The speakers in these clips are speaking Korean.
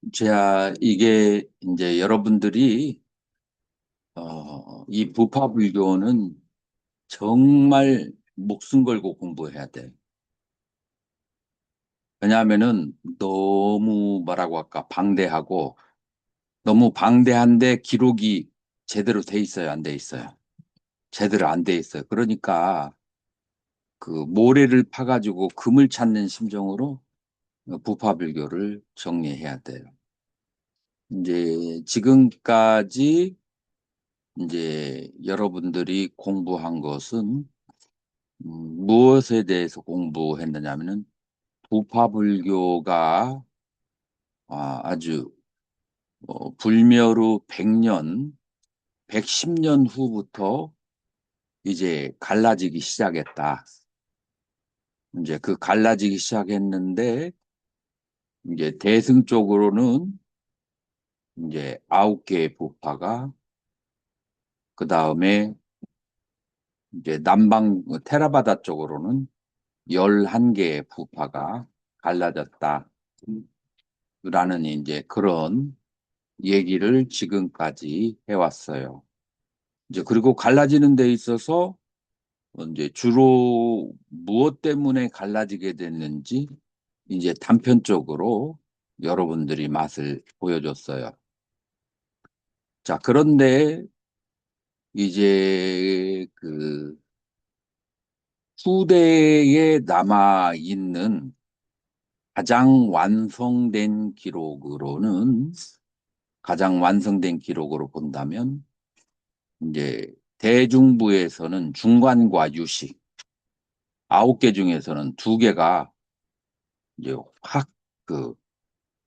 자, 이게 이제 여러분들이 이 부파불교는 정말 목숨 걸고 공부해야 돼. 왜냐하면은 너무 뭐라고 할까 방대하고 너무 방대한데 기록이 제대로 돼 있어요, 안 돼 있어요? 제대로 안 돼 있어요. 그러니까 그 모래를 파가지고 금을 찾는 심정으로 부파불교를 정리해야 돼요. 이제 지금까지 이제 여러분들이 공부한 것은 무엇에 대해서 공부했느냐면은 부파불교가 아주 불멸 후 100년, 110년 후부터 이제 갈라지기 시작했다. 이제 그 갈라지기 시작했는데 이제 대승 쪽으로는 이제 9개의 부파가 그 다음에 이제 남방 테라바다 쪽으로는 11개의 부파가 갈라졌다. 라는 이제 그런 얘기를 지금까지 해왔어요. 이제 그리고 갈라지는 데 있어서 이제 주로 무엇 때문에 갈라지게 됐는지 이제 단편적으로 여러분들이 맛을 보여줬어요. 자, 그런데 이제 그 후대에 남아 있는 가장 완성된 기록으로 본다면 이제 대중부에서는 중관과 유식 9개 중에서는 2개가 이제 확 그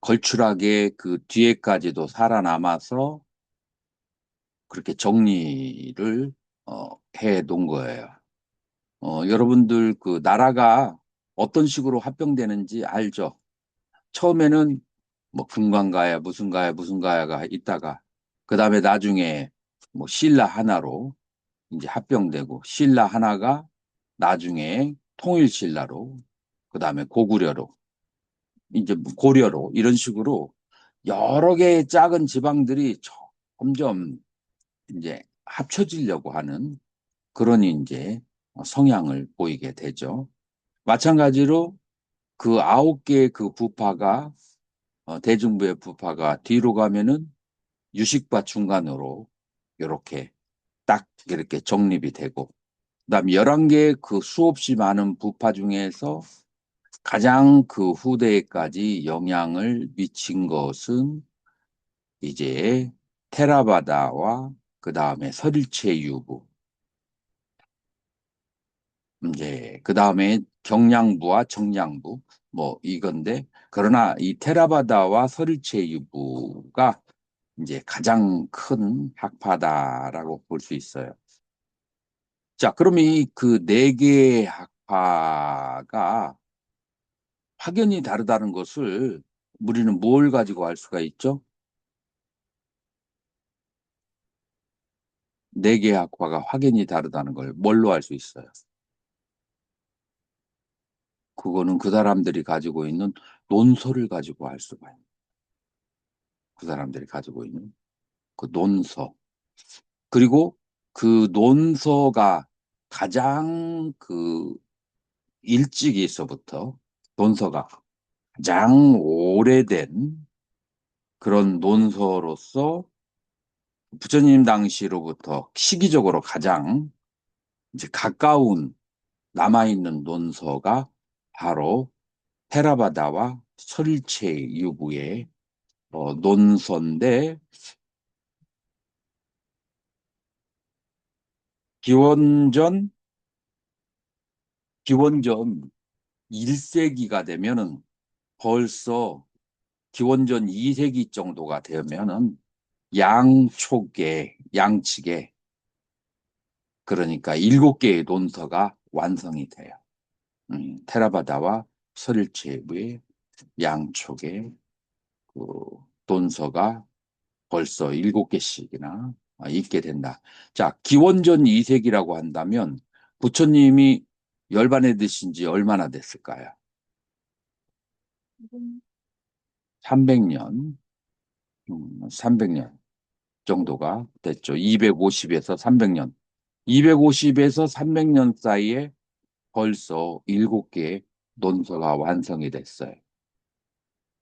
걸출하게 그 뒤에까지도 살아남아서 그렇게 정리를 해 놓은 거예요. 여러분들 그 나라가 어떤 식으로 합병되는지 알죠? 처음에는 뭐 금관가야 무슨 가야 무슨 가야가 있다가 그 다음에 나중에 뭐 신라 하나로 이제 합병되고 신라 하나가 나중에 통일신라로 그 다음에 고구려로 이제 뭐 고려로 이런 식으로 여러 개의 작은 지방들이 점점 이제 합쳐지려고 하는 그런 이제 성향을 보이게 되죠. 마찬가지로 그 9개의 그 부파가 대중부의 부파가 뒤로 가면은 유식파 중간으로 이렇게 딱 이렇게 정립이 되고 그다음 11개의 그 수없이 많은 부파 중에서 가장 그 후대에까지 영향을 미친 것은 이제 테라바다와 그 다음에 설일체 유부 이제 그 다음에 경량부와 정량부 뭐 이건데 그러나 이 테라바다와 설일체 유부가 이제 가장 큰 학파다라고 볼 수 있어요. 자, 그럼 이 그 네 개의 학파가 확연히 다르다는 것을 우리는 뭘 가지고 알 수가 있죠? 네 개의 학파가 확연히 다르다는 걸 뭘로 알 수 있어요? 그거는 그 사람들이 가지고 있는 논서를 가지고 알 수가 있는. 그 사람들이 가지고 있는 그 논서. 그리고 그 논서가 가장 그 일찍에서부터 논서가 가장 오래된 그런 논서로서 부처님 당시로부터 시기적으로 가장 이제 가까운 남아있는 논서가 바로 테라바다와 설체 유부의 논서인데 기원전 기원전 1세기가 되면은 벌써 기원전 2세기 정도가 되면은 양측에 그러니까 7개의 논서가 완성이 돼요. 테라바다와 설일체부의 양쪽에 그 논서가 벌써 7개씩이나 있게 된다. 자, 기원전 2세기라고 한다면 부처님이 열반에 드신 지 얼마나 됐을까요? 300년. 300년 정도가 됐죠. 250에서 300년. 250에서 300년 사이에 벌써 7개의 논서가 완성이 됐어요.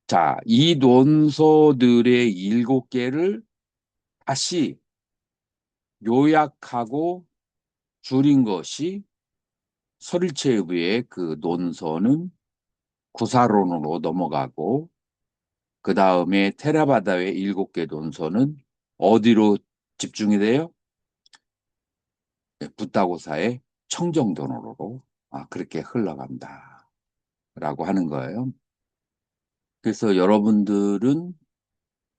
자, 이 논서들의 7개를 다시 요약하고 줄인 것이 서릴체의부의 그 논서는 구사론으로 넘어가고, 그 다음에 테라바다의 7개 논서는 어디로 집중이 돼요? 붓다고사의 청정도론으로 그렇게 흘러간다 라고 하는 거예요. 그래서 여러분들은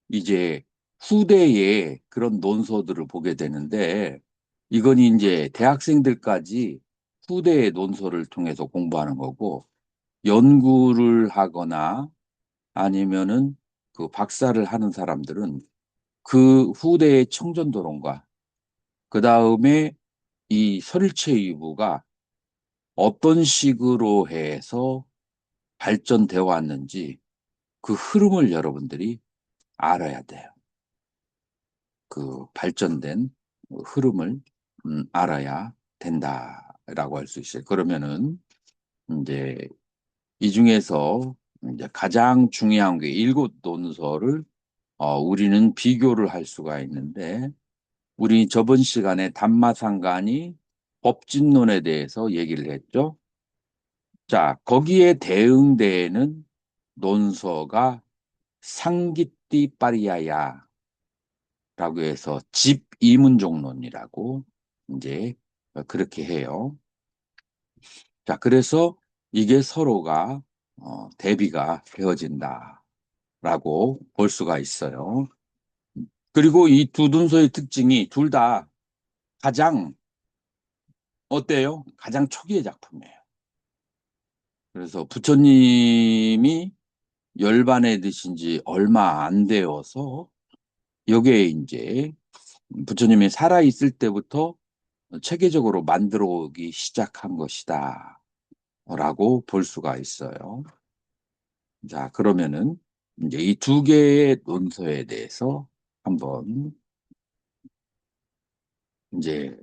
이제 후대에 그런 논서들을 보게 되는데, 이건 이제 대학생들까지 후대의 논서를 통해서 공부하는 거고, 연구를 하거나 아니면은 그 박사를 하는 사람들은 그 후대의 청전도론과 그 다음에 이 설체유부가 어떤 식으로 해서 발전되어 왔는지 그 흐름을 여러분들이 알아야 돼요. 그 발전된 흐름을 알아야 된다라고 할 수 있어요. 그러면은 이제 이 중에서 이제 가장 중요한 게 일곱 논서를 우리는 비교를 할 수가 있는데, 우리 저번 시간에 담마상간이 법진론에 대해서 얘기를 했죠. 자, 거기에 대응되는 논서가 상기띠 빠리야야라고 해서 집이문종론이라고 이제 그렇게 해요. 자, 그래서 이게 서로가 대비가 되어진다라고 볼 수가 있어요. 그리고 이 두 논서의 특징이 둘 다 가장 어때요? 가장 초기의 작품이에요. 그래서 부처님이 열반에 드신 지 얼마 안 되어서 여기에 이제 부처님이 살아있을 때부터 체계적으로 만들어 오기 시작한 것이다 라고 볼 수가 있어요. 자, 그러면은 이제 이 두 개의 논서에 대해서 한번 이제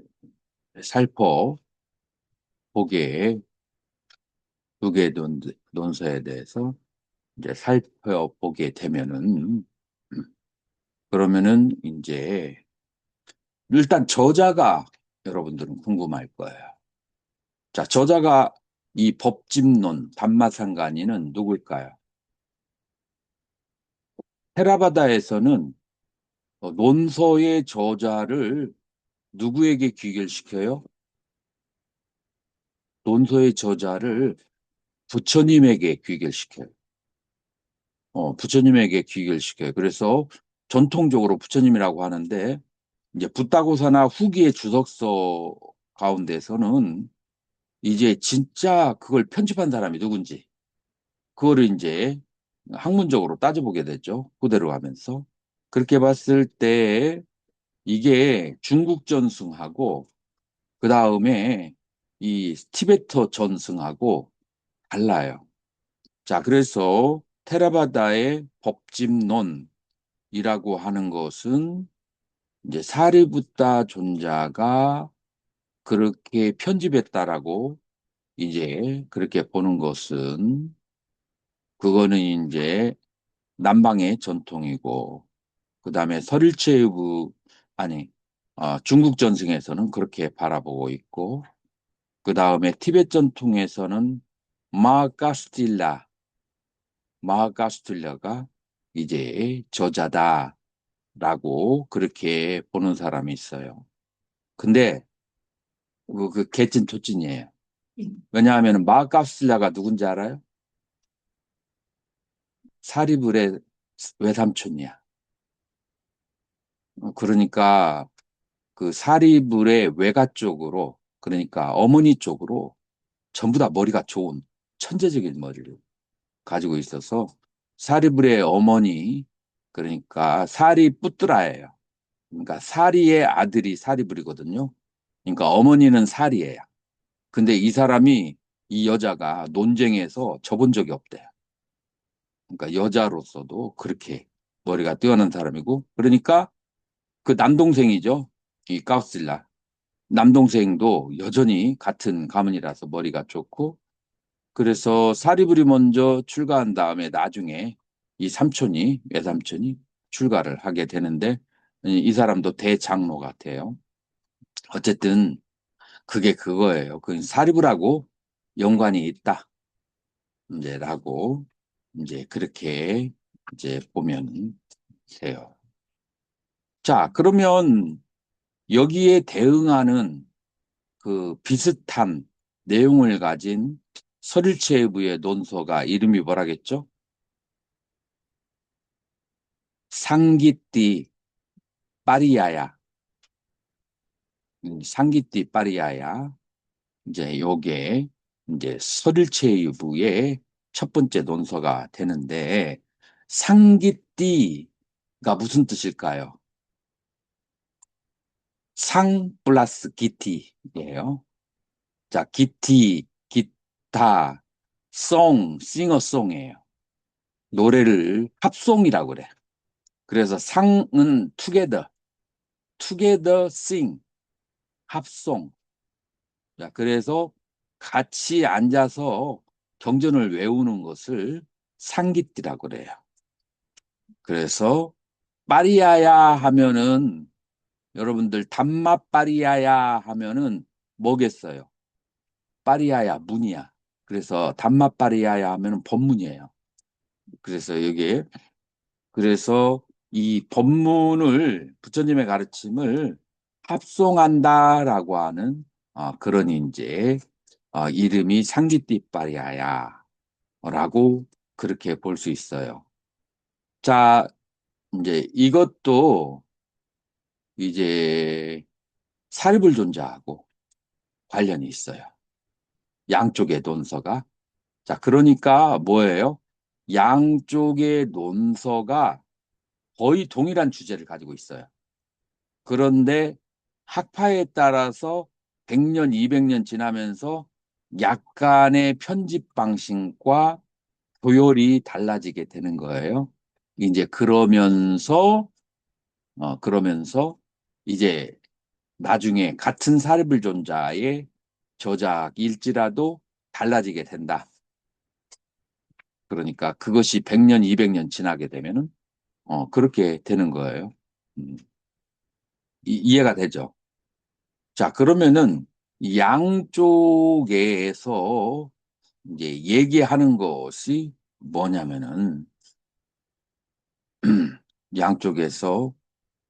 살펴보게, 두 개의 논서에 대해서 이제 살펴보게 되면은, 그러면은 이제 일단 저자가 여러분들은 궁금할 거예요. 자, 저자가 이 법집론 담마상간이는 누굴까요? 테라바다에서는 논서의 저자를 누구에게 귀결시켜요? 논서의 저자를 부처님에게 귀결시켜요. 부처님에게 귀결시켜요. 그래서 전통적으로 부처님이라고 하는데, 이제 붓다고사나 후기의 주석서 가운데서는 이제 진짜 그걸 편집한 사람이 누군지, 그거를 이제 학문적으로 따져보게 됐죠. 그대로 하면서. 그렇게 봤을 때 이게 중국 전승하고 그 다음에 이 티베터 전승하고 달라요. 자, 그래서 테라바다의 법집론이라고 하는 것은 이제 사리붓다 존자가 그렇게 편집했다라고 이제 그렇게 보는 것은, 그거는 이제 남방의 전통이고, 그 다음에 설일체의부, 아니, 중국 전승에서는 그렇게 바라보고 있고, 그 다음에 티베트 전통에서는 마하카스틸라, 마하카스틸라가 이제 저자다라고 그렇게 보는 사람이 있어요. 근데 그 개찐토찐이에요. 왜냐하면 마하카스틸라가 누군지 알아요? 사리불의 외삼촌이야. 그러니까 그 사리불의 외가 쪽으로, 그러니까 어머니 쪽으로 전부 다 머리가 좋은 천재적인 머리를 가지고 있어서 사리불의 어머니, 그러니까 사리뿌뜨라예요. 그러니까 사리의 아들이 사리불이거든요. 그러니까 어머니는 사리예요. 근데 이 사람이, 이 여자가 논쟁에서 져본 적이 없대요. 그러니까 여자로서도 그렇게. 머리가 뛰어난 사람이고, 그러니까 그 남동생이죠. 이 까우실라. 남동생도 여전히 같은 가문이라서 머리가 좋고, 그래서 사리불이 먼저 출가한 다음에 나중에 이 삼촌이, 외삼촌이 출가를 하게 되는데, 이 사람도 대장로 같아요. 어쨌든 그게 그거예요. 그 사리불하고 연관이 있다. 이제라고 이제 그렇게 이제 보면 돼요. 자, 그러면 여기에 대응하는 그 비슷한 내용을 가진 설일체부의 논서가 이름이 뭐라겠죠? 상기띠 파리야야. 상기띠 파리야야. 이제 요게 이제 설일체유부의 첫 번째 논서가 되는데 상기띠가 무슨 뜻일까요? 상 플러스 기티예요. 자, 기티, 기타, 싱어송이에요. 노래를 합송이라고 그래. 그래서 상은 together sing, 합송. 자, 그래서 같이 앉아서 경전을 외우는 것을 상기띠라고 그래요. 그래서 파리야야 하면은 여러분들 단맛 파리야야 하면은 뭐겠어요? 파리야야 문이야. 그래서 단맛 파리야야 하면은 법문이에요. 그래서 여기에 그래서 이 법문을 부처님의 가르침을 합송한다라고 하는 그런 이제 이름이 상기띠빠리아야라고 그렇게 볼 수 있어요. 자, 이제 이것도 이제 사리불존자하고 관련이 있어요. 양쪽의 논서가. 자, 그러니까 뭐예요? 양쪽의 논서가 거의 동일한 주제를 가지고 있어요. 그런데 학파에 따라서 100년, 200년 지나면서 약간의 편집 방식과 도열이 달라지게 되는 거예요. 이제 그러면서 이제 나중에 같은 사리불존자의 저작일지라도 달라지게 된다. 그러니까 그것이 100년, 200년 지나게 되면은 그렇게 되는 거예요. 음, 이해가 되죠? 자, 그러면은 양쪽에서 이제 얘기하는 것이 뭐냐면은 양쪽에서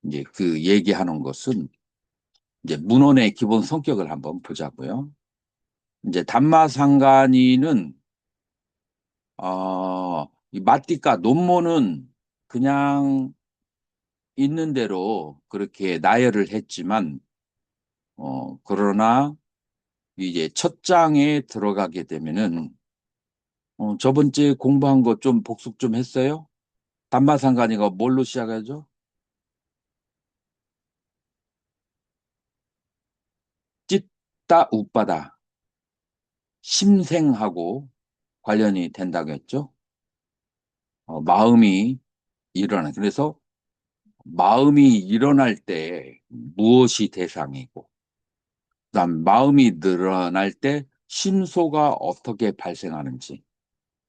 이제 그 얘기하는 것은 이제 문헌의 기본 성격을 한번 보자고요. 이제 담마상간이는 이 마띠까 논문은 그냥 있는 대로 그렇게 나열을 했지만 그러나 이제 첫 장에 들어가게 되면은 저번주에 공부한 거 좀 복습 좀 했어요? 담마상간이가 뭘로 시작하죠? 찢다 웃바다 심생하고 관련이 된다고 했죠. 마음이 일어나. 그래서 마음이 일어날 때 무엇이 대상이고, 그다음 마음이 늘어날 때 심소가 어떻게 발생하는지.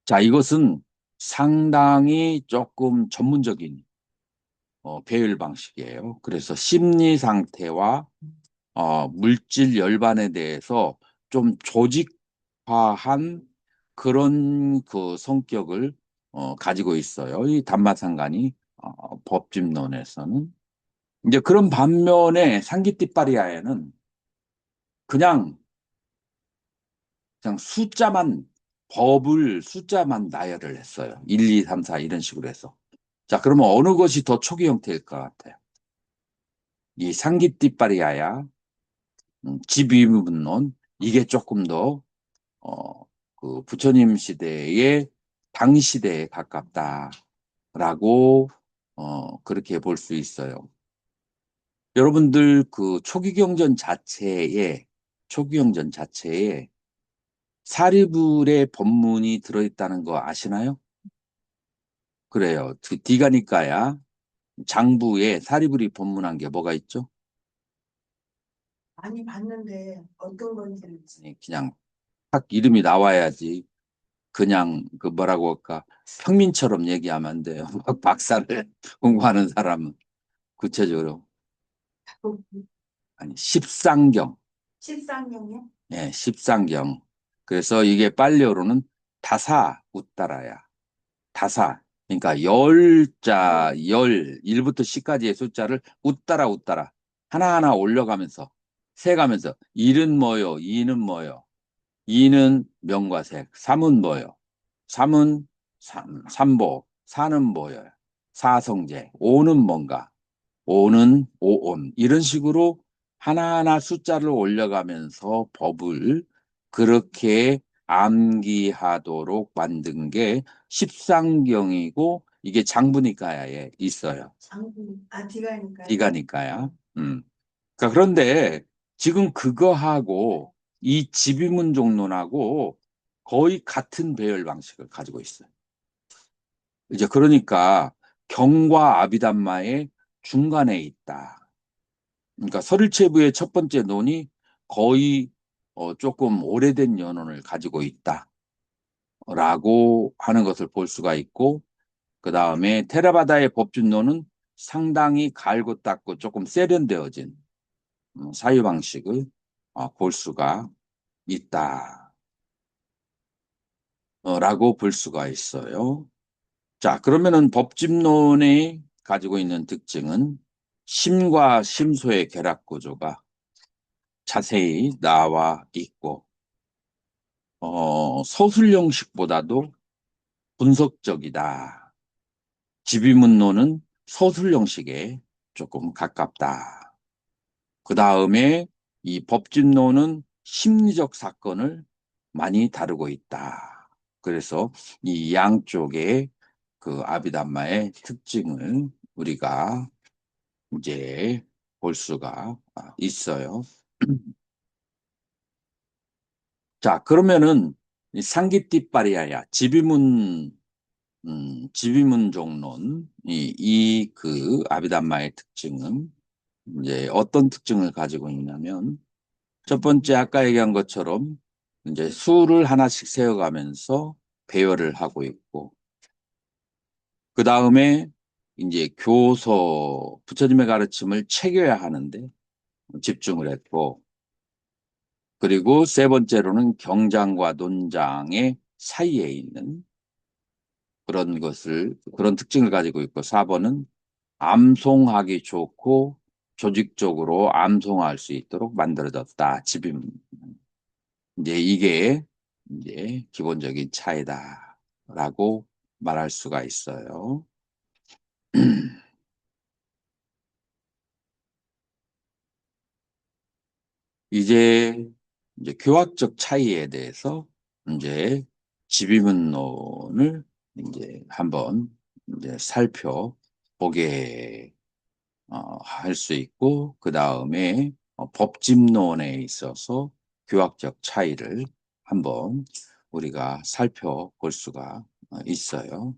자, 이것은 상당히 조금 전문적인 배열 방식이에요. 그래서 심리 상태와 물질 열반에 대해서 좀 조직화한 그런 그 성격을 가지고 있어요. 이 단마상간이 법집론에서는. 이제 그런 반면에 상기띠빠리아에는 그냥 그냥 법을 숫자만 나열을 했어요. 1, 2, 3, 4 이런 식으로 해서. 자, 그러면 어느 것이 더 초기 형태일 것 같아요? 이 상기띠빠리아야, 집위문론, 이게 조금 더 어, 그 부처님 시대의 당시대에 가깝다라고 그렇게 볼 수 있어요. 여러분들 그 초기경전 자체에 사리불의 법문이 들어있다는 거 아시나요? 그래요. 디가니까야 장부에 사리불이 법문한 게 뭐가 있죠? 많이 봤는데 어떤 건지는 아니, 그냥 딱 이름이 나와야지. 그냥 그 뭐라고 할까 평민처럼 얘기하면 안 돼요. 막 박사를 공부하는 사람은 구체적으로 아니 십상경, 십상형이요? 예, 십상경. 그래서 이게 빨리어로는 다사 웃다라야. 다사. 그러니까 열자 열 일부터 십까지의 숫자를 웃다라 웃다라 하나하나 올려가면서 세가면서 일은 뭐요? 이는 뭐요? 이는 명과 색. 삼은 뭐요? 삼은 삼보. 사는 뭐요? 사성제. 오는 뭔가? 오는 오온. 이런 식으로 하나하나 숫자를 올려가면서 법을 그렇게 암기하도록 만든 게 십상경이고 이게 장부니까에 있어요. 장군, 아, 디가니까요? 디가니까야. 그러니까 그런데 지금 그거하고 이 지비문종론하고 거의 같은 배열 방식을 가지고 있어요. 이제 그러니까 경과 아비담마의 중간에 있다. 그러니까 서ril체부의 첫 번째 논이 거의 조금 오래된 연원을 가지고 있다라고 하는 것을 볼 수가 있고, 그 다음에 테라바다의 법준론은 상당히 갈고 닦고 조금 세련되어진 사유 방식을 볼 수가 있다라고 볼 수가 있어요. 자, 그러면은 법집론이 가지고 있는 특징은 심과 심소의 결합 구조가 자세히 나와 있고, 서술 형식보다도 분석적이다. 지비문론은 서술 형식에 조금 가깝다. 그 다음에 이 법집론은 심리적 사건을 많이 다루고 있다. 그래서 이 양쪽의 그 아비담마의 특징을 우리가 이제 볼 수가 있어요. 자, 그러면은 이 상기띠빠리아야 지비문 종론 이 그 아비담마의 특징은 이제 어떤 특징을 가지고 있냐면 첫 번째 아까 얘기한 것처럼 이제 수를 하나씩 세워가면서 배열을 하고 있고 그 다음에 이제 교서 부처님의 가르침을 새겨야 하는데 집중을 했고 그리고 세 번째로는 경장과 논장의 사이에 있는 그런 특징을 가지고 있고 4번은 암송하기 좋고 조직적으로 암송할 수 있도록 만들어졌다. 집임. 이제 이게 이제 기본적인 차이다라고 말할 수가 있어요. 이제 이제 교학적 차이에 대해서 이제 집임론을 이제 한번 이제 살펴보게 할 수 있고 그 다음에 법집론에 있어서 교학적 차이를 한번 우리가 살펴볼 수가 있어요.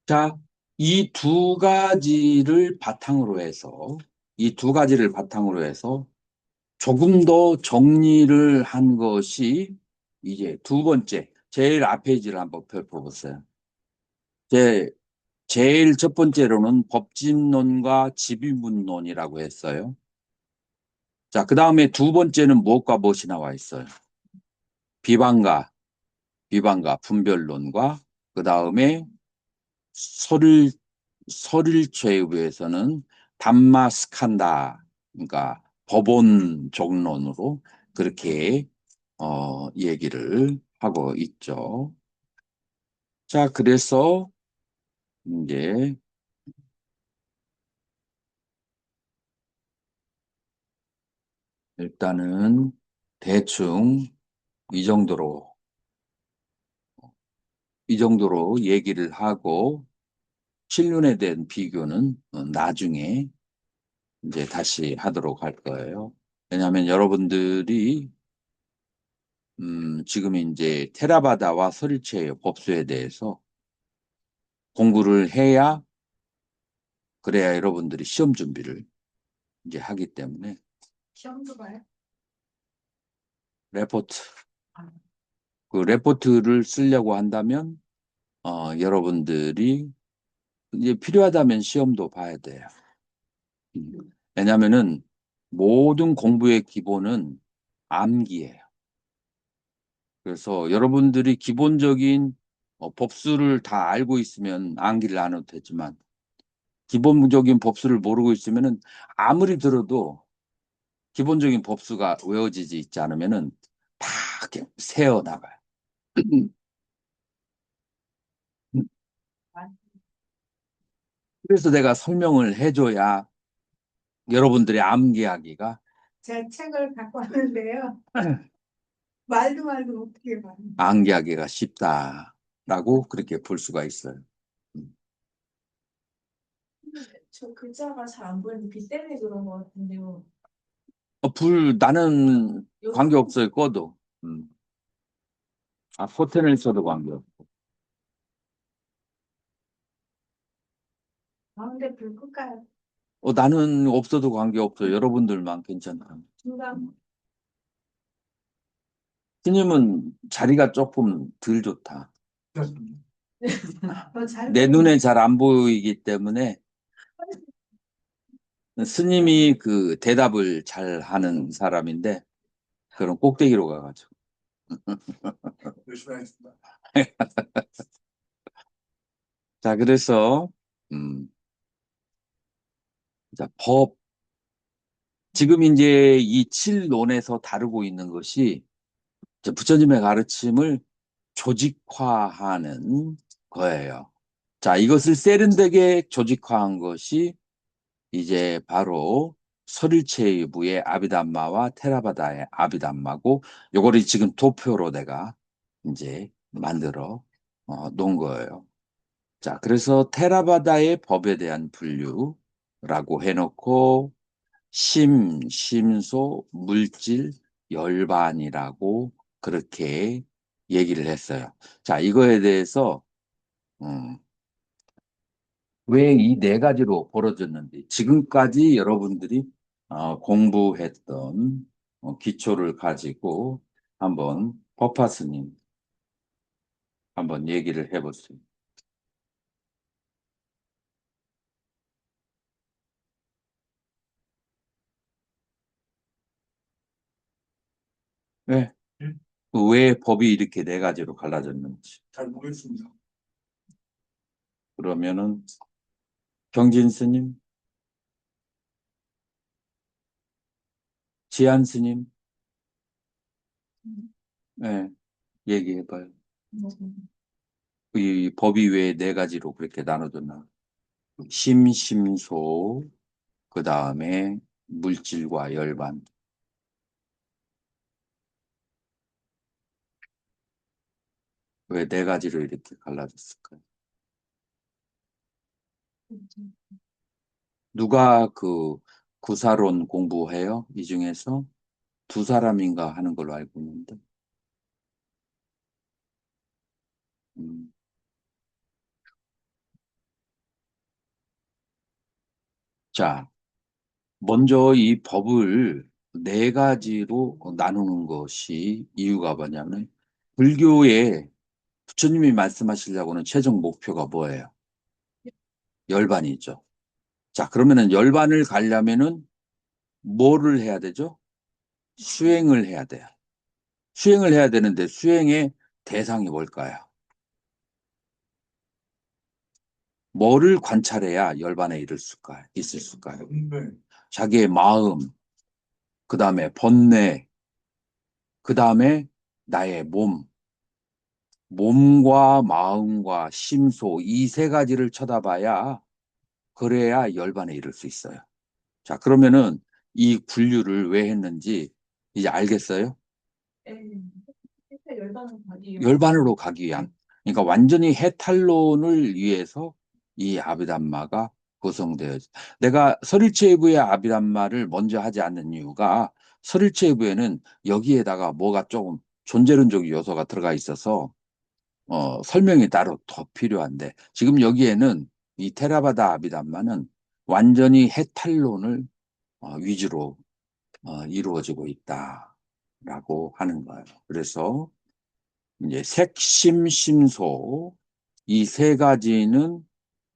자, 이 두 가지를 바탕으로 해서 조금 더 정리를 한 것이 이제 두 번째, 제일 앞 페이지를 한번 펼쳐보세요. 제, 제일 첫 번째로는 법집론과 지비문론이라고 했어요. 자, 그 다음에 두 번째는 무엇과 무엇이 나와 있어요? 비방가, 분별론과 그 다음에 서를 서릴죄에서는 담마스칸다, 그러니까 법원 종론으로 그렇게 얘기를 하고 있죠. 자, 그래서 이제 일단은 대충 이 정도로 얘기를 하고 실눈에 대한 비교는 나중에 이제 다시 하도록 할 거예요. 왜냐하면 여러분들이 지금 이제 테라바다와 서리체 법수에 대해서 공부를 해야 그래야 여러분들이 시험 준비를 이제 하기 때문에 시험도 봐요? 레포트 아, 그 레포트를 쓰려고 한다면 여러분들이 이제 필요하다면 시험도 봐야 돼요. 왜냐하면은 모든 공부의 기본은 암기예요. 그래서 여러분들이 기본적인 법수를 다 알고 있으면 암기를 안 해도 되지만 기본적인 법수를 모르고 있으면은 아무리 들어도 기본적인 법수가 외워지지 있지 않으면은 다 이렇게 새어 나가요. 그래서 내가 설명을 해줘야 여러분들이 암기하기가 제가 책을 갖고 왔는데요. 말도 어떻게 봐요? 암기하기가 쉽다라고 그렇게 볼 수가 있어요. 저 글자가 잘 안 보이는데 빛 때문에 그런 것 같은데요. 불 나는 관계 없어요. 꺼도. 포텐을 써도 관계 없고. 가운데 불 끌까요? 나는 없어도 관계 없어요. 여러분들만 괜찮다. 중간 스님은 자리가 조금 덜 좋다. 더잘 내 눈에 잘 안 보이기 때문에 스님이 그 대답을 잘 하는 사람인데 그런 꼭대기로 가가지고. 열심히 하겠습니다. 자, 그래서 자, 지금 이제 이 칠론에서 다루고 있는 것이 이제 부처님의 가르침을 조직화하는 거예요. 자, 이것을 세련되게 조직화한 것이 이제 바로 설일체유부의 아비담마와 테라바다의 아비담마고 요거를 지금 도표로 내가 이제 만들어 놓은 거예요. 자, 그래서 테라바다의 법에 대한 분류라고 해놓고 심소, 물질, 열반이라고 그렇게 얘기를 했어요. 자, 이거에 대해서 왜 이 네 가지로 벌어졌는지 지금까지 여러분들이 공부했던 기초를 가지고 한번 법화스님 한번 얘기를 해보세요. 왜? 왜 법이 이렇게 네 가지로 갈라졌는지. 잘 모르겠습니다. 그러면은 경진 스님, 지한 스님, 네, 얘기해봐요. 이 법이 왜 네 가지로 그렇게 나눠졌나? 심소, 그 다음에 물질과 열반. 왜 네 가지로 이렇게 갈라졌을까요? 누가 그 구사론 공부해요? 이 중에서 두 사람인가 하는 걸로 알고 있는데. 음. 자, 먼저 이 법을 네 가지로 나누는 것이 이유가 뭐냐면 불교의 부처님이 말씀하시려고는 최종 목표가 뭐예요? 열반이죠. 자, 그러면은 열반을 가려면은 뭐를 해야 되죠? 수행을 해야 돼요. 수행을 해야 되는데 수행의 대상이 뭘까요? 뭐를 관찰해야 열반에 있을 수까요? 네. 자기의 마음, 그 다음에 번뇌, 그 다음에 나의 몸. 몸과 마음과 심소 이 세 가지를 쳐다봐야 그래야 열반에 이를 수 있어요. 자, 그러면은 이 분류를 왜 했는지 이제 알겠어요? 예. 일단 열반은 가기 열반으로 가기 위한. 그러니까 완전히 해탈론을 위해서 이 아비담마가 구성되어 있어요. 내가 설일체부의 아비담마를 먼저 하지 않는 이유가 설일체부에는 여기에다가 뭐가 조금 존재론적 요소가 들어가 있어서 설명이 따로 더 필요한데 지금 여기에는 이 테라바다 아비담마는 완전히 해탈론을 위주로 이루어지고 있다라고 하는 거예요. 그래서 이제 색심심소 이 세 가지는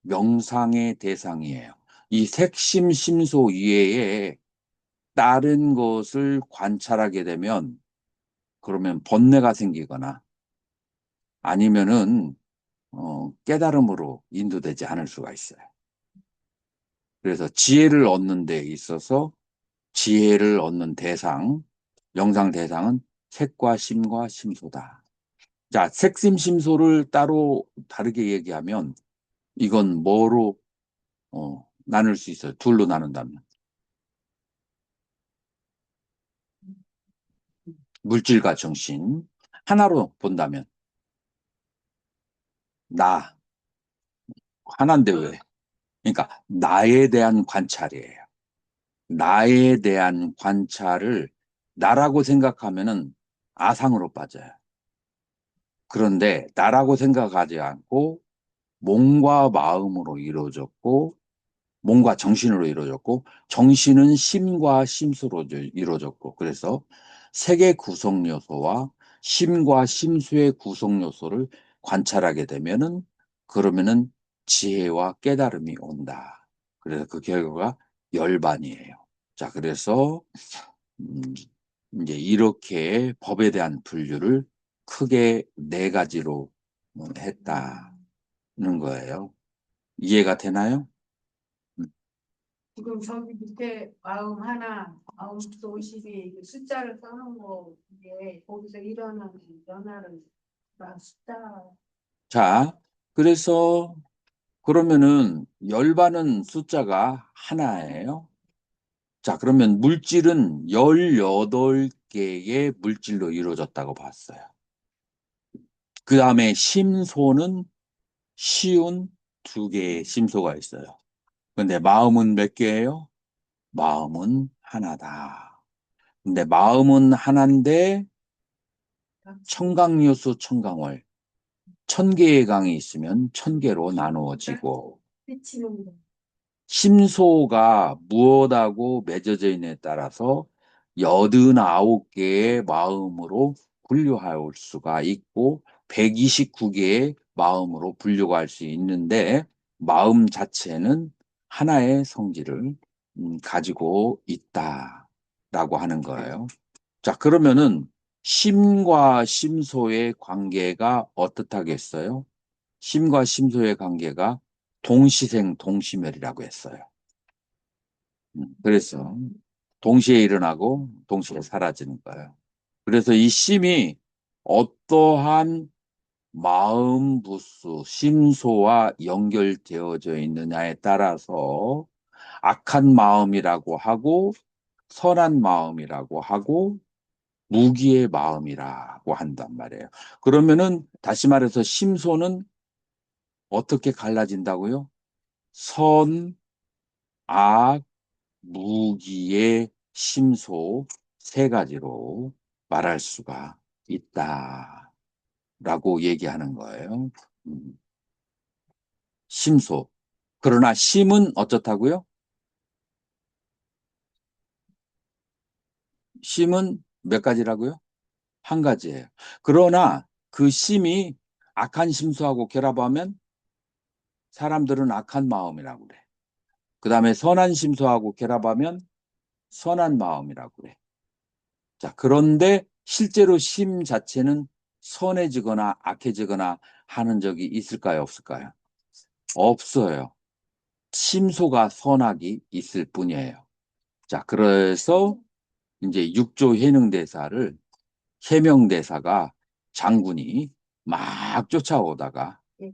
명상의 대상이에요. 이 색심심소 이외에 다른 것을 관찰하게 되면 그러면 번뇌가 생기거나 아니면은 깨달음으로 인도되지 않을 수가 있어요. 그래서 지혜를 얻는 데 있어서 지혜를 얻는 대상, 명상 대상은 색과 심과 심소다. 자, 색심심소를 따로 다르게 얘기하면 이건 뭐로 나눌 수 있어요? 둘로 나눈다면. 물질과 정신. 하나로 본다면 나. 하나인데 왜? 그러니까 나에 대한 관찰이에요. 나에 대한 관찰을 나라고 생각하면은 아상으로 빠져요. 그런데 나라고 생각하지 않고 몸과 마음으로 이루어졌고 몸과 정신으로 이루어졌고 정신은 심과 심수로 이루어졌고 그래서 색의 구성 요소와 심과 심수의 구성 요소를 관찰하게 되면은 그러면은 지혜와 깨달음이 온다. 그래서 그 결과가 열반이에요. 자, 그래서 음, 이제 이렇게 법에 대한 분류를 크게 네 가지로 했다는 거예요. 이해가 되나요? 지금 저기 밑에 마음 하나, 마음속 52 숫자를 써놓은 거 이게 거기서 일어나는 변화를 다 숫자. 자, 그래서 그러면은 열반은 숫자가 하나예요. 자, 그러면 물질은 18개의 물질로 이루어졌다고 봤어요. 그 다음에 심소는 쉬운 2개의 심소가 있어요. 근데 마음은 몇 개예요? 마음은 하나다. 근데 마음은 하나인데 청강요수 청강월 1000개의 강이 있으면 1000개로 나누어지고 비치는 거. 심소가 무엇하고 맺어져 있느냐에 따라서 89개의 마음으로 분류할 수가 있고 129개의 마음으로 분류가 할 수 있는데 마음 자체는 하나의 성질을 가지고 있다라고 하는 거예요. 자, 그러면은 심과 심소의 관계가 어떻다겠어요? 심과 심소의 관계가 동시생 동시멸이라고 했어요. 그래서 동시에 일어나고 동시에 사라지는 거예요. 그래서 이 심이 어떠한 마음 부수, 심소와 연결되어져 있느냐에 따라서 악한 마음이라고 하고 선한 마음이라고 하고 무기의 마음이라고 한단 말이에요. 그러면은 다시 말해서 심소는 어떻게 갈라진다고요? 선, 악, 무기의 심소 세 가지로 말할 수가 있다라고 얘기하는 거예요. 음, 심소. 그러나 심은 어떻다고요? 심은 몇 가지라고요? 한 가지예요. 그러나 그 심이 악한 심소하고 결합하면 사람들은 악한 마음이라고 그래. 그 다음에 선한 심소하고 결합하면 선한 마음이라고 그래. 자, 그런데 실제로 심 자체는 선해지거나 악해지거나 하는 적이 있을까요? 없을까요? 없어요. 심소가 선악이 있을 뿐이에요. 자, 그래서 이제 육조 해능대사를 해명대사가 장군이 막 쫓아오다가 예.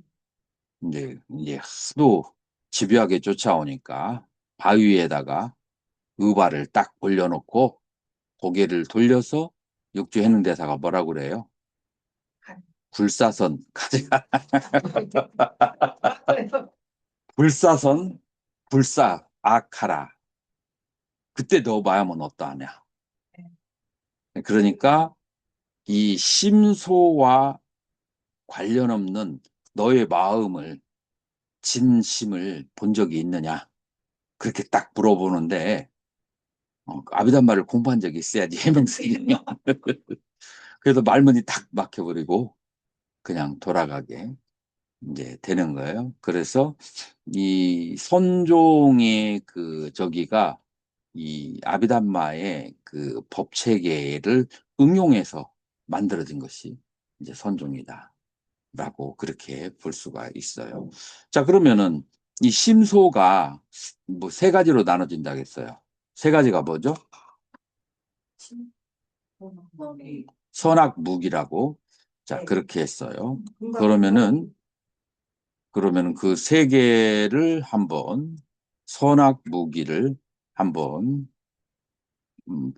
이제 하도 집요하게 쫓아오니까 바위에다가 의발을 딱 올려놓고 고개를 돌려서 육주했는 대사가 뭐라고 그래요? 굴사선 가져가. 불사선 불사 악하라. 그때 너 마음은 어떠하냐? 그러니까 이 심소와 관련 없는 너의 마음을 진심을 본 적이 있느냐? 그렇게 딱 물어보는데 아비담마를 공부한 적이 있어야지 해명세요. 그래서 말문이 탁 막혀버리고 그냥 돌아가게 이제 되는 거예요. 그래서 이 선종의 그 저기가 이 아비담마의 그 법 체계를 응용해서 만들어진 것이 이제 선종이다라고 그렇게 볼 수가 있어요. 자, 그러면은 이 심소가 뭐 세 가지로 나눠진다고 했어요. 세 가지가 뭐죠? 선악무기라고. 자, 네. 그렇게 했어요. 그러면은 그 세 개를 한번 선악무기를 한번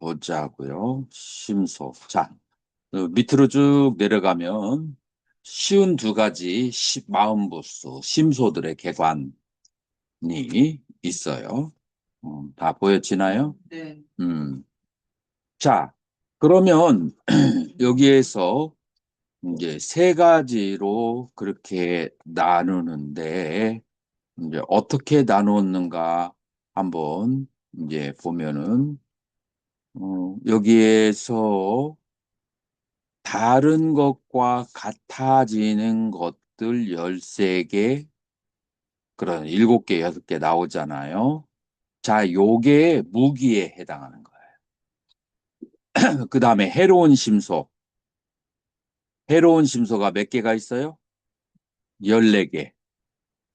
보자고요. 심소. 자, 밑으로 쭉 내려가면 쉬운 두 가지 마음보수, 심소들의 개관이 있어요. 다 보여지나요? 네. 자, 그러면 여기에서 이제 세 가지로 그렇게 나누는데 이제 어떻게 나누었는가 한번 이제 보면은 여기에서 다른 것과 같아지는 것들 13개, 그런 7개, 6개 나오잖아요. 자, 요게 무기에 해당하는 거예요. 그 다음에 해로운 심소. 해로운 심소가 몇 개가 있어요? 14개.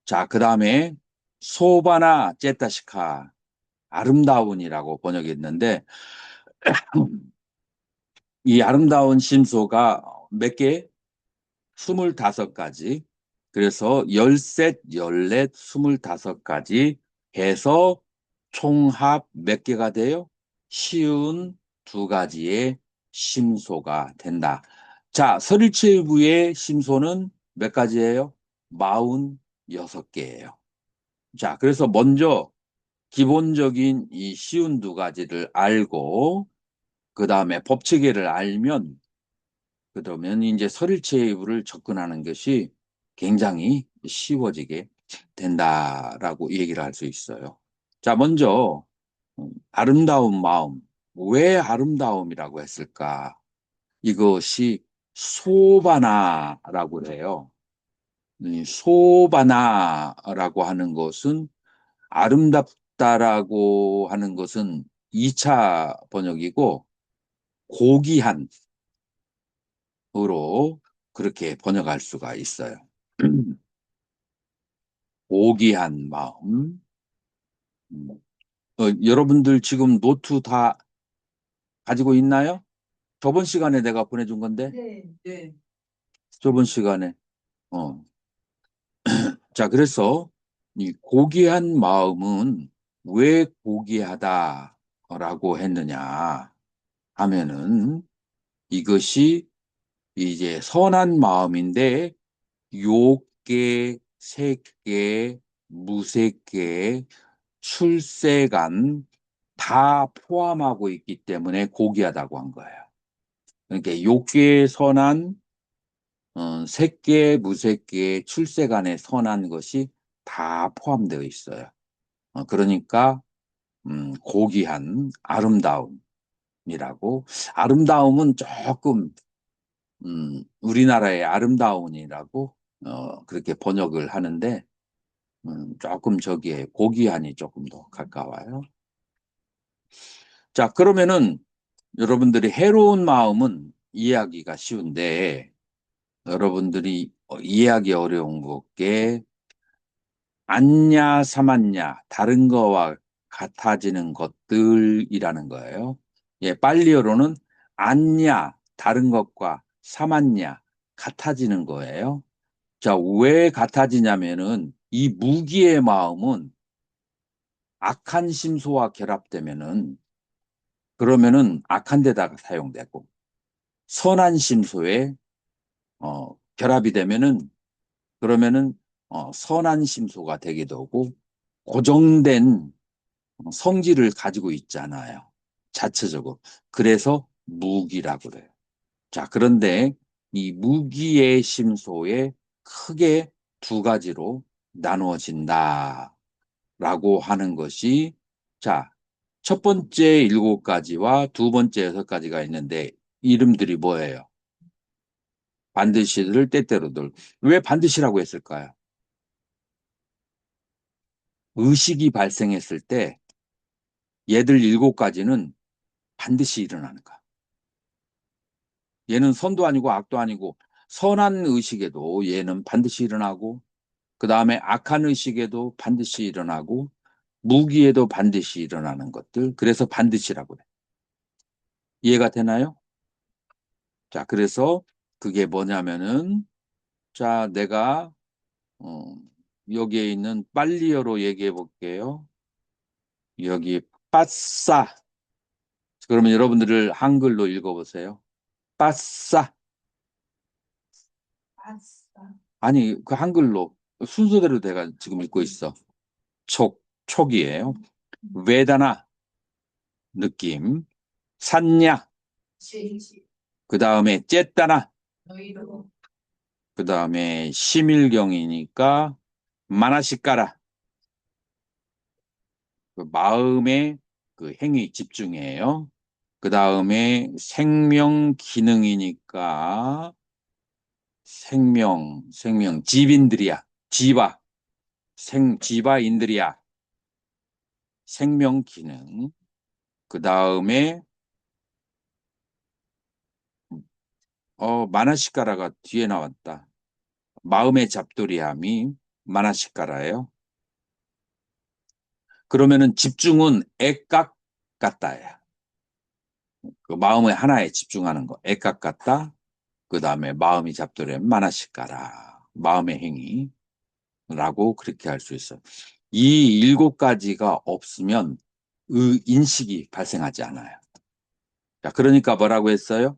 자, 그 다음에 소바나 제타시카, 아름다운이라고 번역했는데, 이 아름다운 심소가 몇 개? 25가지. 그래서 13, 14, 25가지 해서 총합 몇 개가 돼요? 쉬운 두 가지의 심소가 된다. 자, 서릴체부의 심소는 몇 가지예요? 46개예요. 자, 그래서 먼저 기본적인 이 쉬운 두 가지를 알고 그 다음에 법체계를 알면 그러면 이제 설일체부를 접근하는 것이 굉장히 쉬워지게 된다라고 얘기를 할 수 있어요. 자, 먼저 아름다운 마음. 왜 아름다움이라고 했을까? 이것이 소바나라고 해요. 이 소바나라고 하는 것은 아름답다라고 하는 것은 2차 번역이고 고귀한 으로 그렇게 번역할 수가 있어요. 고귀한 마음. 여러분들 지금 노트 다 가지고 있나요? 저번 시간에 내가 보내준 건데, 네. 네. 저번 시간에. 어. 자, 그래서 이 고귀한 마음은 왜 고귀하다라고 했느냐 하면은 이것이 이제 선한 마음인데 욕계, 색계, 무색계, 출세간 다 포함하고 있기 때문에 고귀하다고 한 거예요. 그러니까 욕계에 선한 색계, 무색계, 출세간에 선한 것이 다 포함되어 있어요. 그러니까 고귀한 아름다움이라고. 아름다움은 조금 우리나라의 아름다움이라고 그렇게 번역을 하는데 조금 저기에 고귀한이 조금 더 가까워요. 자, 그러면은 여러분들이 해로운 마음은 이해하기가 쉬운데 여러분들이 이해하기 어려운 것게 안냐 사만냐 다른 거와 같아지는 것들이라는 거예요. 예, 빨리어로는 안냐 다른 것과 사만냐 같아지는 거예요. 자, 왜 같아지냐면은 이 무기의 마음은 악한 심소와 결합되면은 그러면은 악한 데다가 사용되고 선한 심소에 결합이 되면은 그러면은 선한 심소가 되기도 하고 고정된 성질을 가지고 있잖아요. 자체적으로. 그래서 무기라고 그래요. 자, 그런데 이 무기의 심소에 크게 두 가지로 나누어진다라고 하는 것이 자, 첫 번째 일곱 가지와 두 번째 여섯 가지가 있는데 이름들이 뭐예요? 반드시들, 때때로들. 왜 반드시라고 했을까요? 의식이 발생했을 때 얘들 일곱 가지는 반드시 일어나는 거야. 얘는 선도 아니고 악도 아니고 선한 의식에도 얘는 반드시 일어나고 그 다음에 악한 의식에도 반드시 일어나고 무기에도 반드시 일어나는 것들. 그래서 반드시라고 그래. 이해가 되나요? 자, 그래서 그게 뭐냐면은 자, 내가 어, 여기에 있는 빨리어로 얘기해 볼게요. 여기 빠싸. 그러면 여러분들을 한글로 읽어보세요. 빠싸. 아싸. 아니, 그 한글로 순서대로 내가 지금 읽고 있어. 촉이에요. 외다나, 느낌. 산냐, 지지. 그 다음에 쨌다나, 너희도. 그 다음에 심일경이니까 마나시까라. 그 마음의 그 행위 집중이에요. 그 다음에 생명 기능이니까 생명, 집인들이야. 지바인들이야. 생명 기능. 그 다음에 마나시까라가 뒤에 나왔다. 마음의 잡돌이함이 마나시까라예요. 그러면은 집중은 애각 같다야. 그 마음의 하나에 집중하는 거. 애각 같다. 그 다음에 마음이 잡돌이함 마나시까라. 마음의 행위라고 그렇게 할 수 있어. 이 일곱 가지가 없으면 인식이 발생하지 않아요. 자, 그러니까 뭐라고 했어요?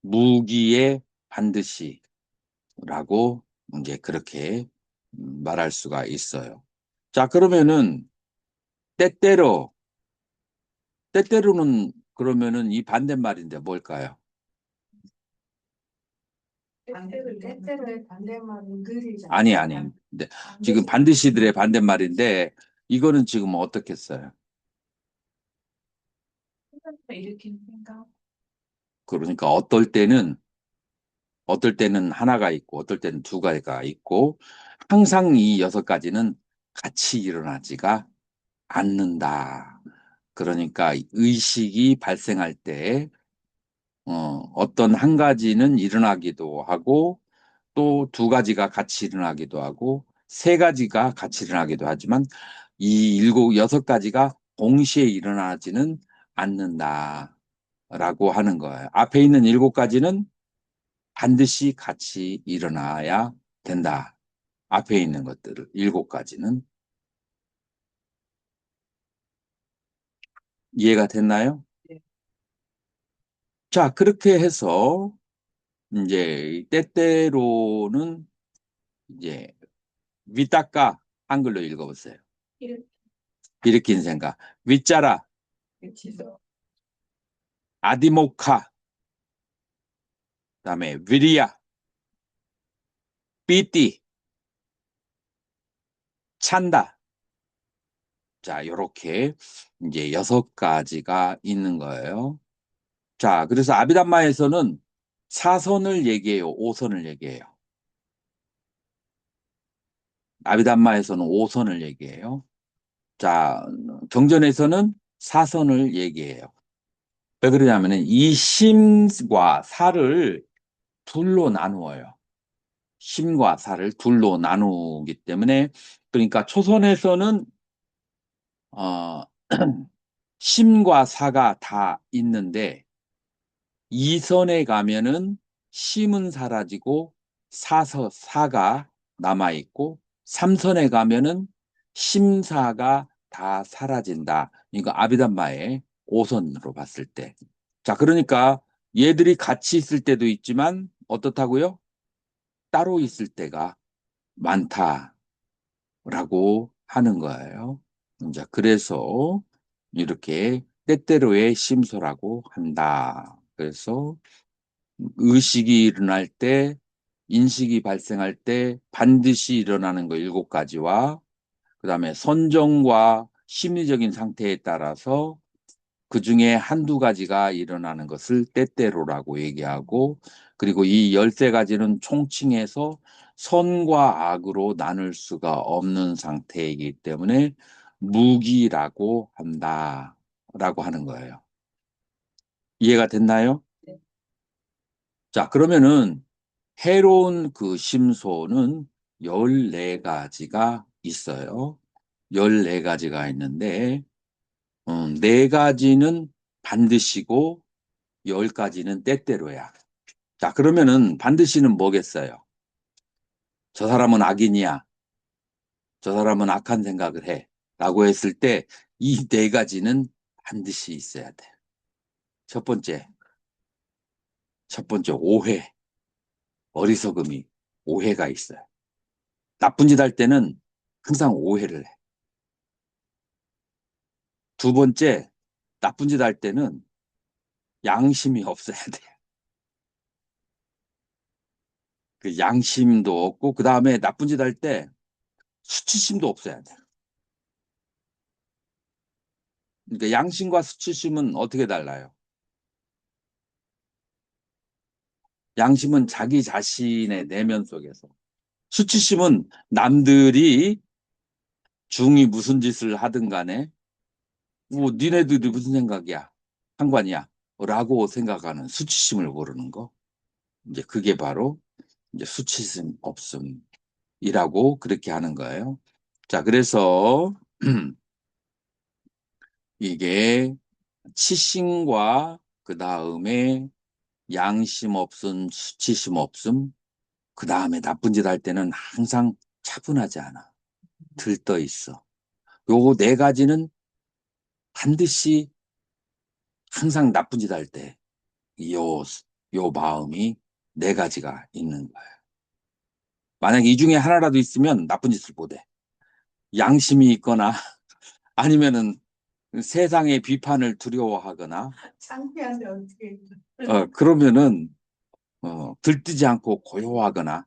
무기에 반드시 라고 이제 그렇게 말할 수가 있어요. 자, 그러면은 때때로 때때로는 그러면은 이 반대말인데 뭘까요? 때때로의 반대말은 늘이잖아. 아니. 근데 지금 반드시들의 반대말인데 이거는 지금 어떻게 써요? 일으키는 생각. 그러니까 어떨 때는 하나가 있고 어떨 때는 두 가지가 있고 항상 이 여섯 가지는 같이 일어나지가 않는다. 그러니까 의식이 발생할 때 어떤 한 가지는 일어나기도 하고 또 두 가지가 같이 일어나기도 하고 세 가지가 같이 일어나기도 하지만 이 여섯 가지가 동시에 일어나지는 않는다라고 하는 거예요. 앞에 있는 일곱 가지는 반드시 같이 일어나야 된다. 앞에 있는 것들을 일곱 가지는 이해가 됐나요? 네. 자, 그렇게 해서 이제 때때로는 이제 위닦아 한글로 읽어보세요. 일으킨 생각. 위짜라 일으키서. 아디모카 그다음에 위리야 삐띠 찬다. 자, 요렇게 이제 여섯 가지가 있는 거예요. 자, 그래서 아비담마에서는 사선을 얘기해요. 오선을 얘기해요. 아비담마에서는 오선을 얘기해요. 자, 경전에서는 사선을 얘기해요. 왜 그러냐면은 이 심과 사를 둘로 나누어요. 심과 사를 둘로 나누기 때문에 그러니까 초선에서는 어, 심과 사가 다 있는데 이선에 가면은 심은 사라지고 사가 남아있고 삼선에 가면은 심사가 다 사라진다. 이거 아비담마의 5선으로 봤을 때. 자, 그러니까 얘들이 같이 있을 때도 있지만 어떻다고요? 따로 있을 때가 많다라고 하는 거예요. 이제 그래서 이렇게 때때로의 심소라고 한다. 그래서 의식이 일어날 때, 인식이 발생할 때 반드시 일어나는 거 7가지와 그다음에 선정과 심리적인 상태에 따라서 그 중에 한두 가지가 일어나는 것을 때때로라고 얘기하고, 그리고 이 13가지는 총칭해서 선과 악으로 나눌 수가 없는 상태이기 때문에 무기라고 한다라고 하는 거예요. 이해가 됐나요? 네. 자, 그러면은 해로운 그 심소는 14가지가 있어요. 14가지가 있는데, 4가지는 반드시고 10가지는 때때로야. 자, 그러면은 반드시는 뭐겠어요? 저 사람은 악인이야. 저 사람은 악한 생각을 해. 라고 했을 때 이 4가지는 반드시 있어야 돼. 첫 번째, 오해. 어리석음이, 오해가 있어요. 나쁜 짓 할 때는 항상 오해를 해. 두 번째, 나쁜 짓 할 때는 양심이 없어야 돼. 그 양심도 없고, 그 다음에 나쁜 짓 할 때 수치심도 없어야 돼. 그러니까 양심과 수치심은 어떻게 달라요? 양심은 자기 자신의 내면 속에서. 수치심은 남들이 중이 무슨 짓을 하든 간에, 뭐, 니네들이 무슨 생각이야? 상관이야? 라고 생각하는 수치심을 모르는 거. 이제 그게 바로 이제 수치심 없음이라고 그렇게 하는 거예요. 자, 그래서 이게 치심과 그 다음에 양심 없음, 수치심 없음, 그 다음에 나쁜 짓 할 때는 항상 차분하지 않아. 들떠 있어. 요 4가지는 반드시 항상 나쁜 짓 할 때, 요 마음이 4가지가 있는 거예요. 만약 이 중에 하나라도 있으면 나쁜 짓을 못해. 양심이 있거나 아니면은 세상의 비판을 두려워하거나, 창피한데 어떻게 그러면은, 들뜨지 않고 고요하거나,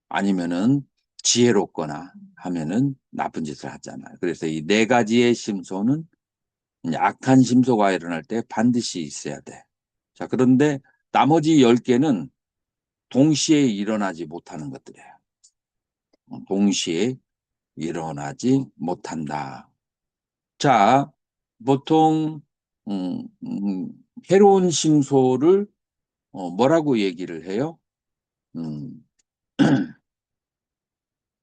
아니면은 지혜롭거나 하면은 나쁜 짓을 하잖아요. 그래서 이 4가지의 심소는 악한 심소가 일어날 때 반드시 있어야 돼. 자, 그런데 나머지 10개는 동시에 일어나지 못하는 것들이에요. 동시에 일어나지 못한다. 자, 보통 해로운 심소를 뭐라고 얘기를 해요? 음,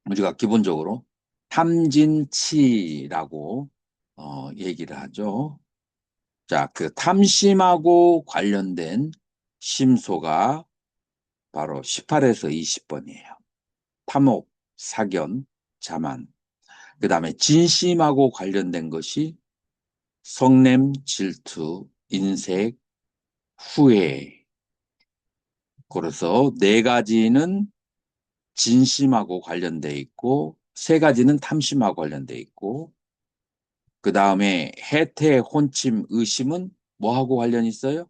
우리가 기본적으로 탐진치라고 얘기를 하죠. 자, 그 탐심하고 관련된 심소가 바로 18에서 20번이에요. 탐욕, 사견, 자만. 그 다음에 진심하고 관련된 것이 성냄, 질투, 인색, 후회. 그래서 4가지는 진심하고 관련돼 있고 3가지는 탐심하고 관련돼 있고, 그 다음에 해태, 혼침, 의심은 뭐하고 관련 있어요?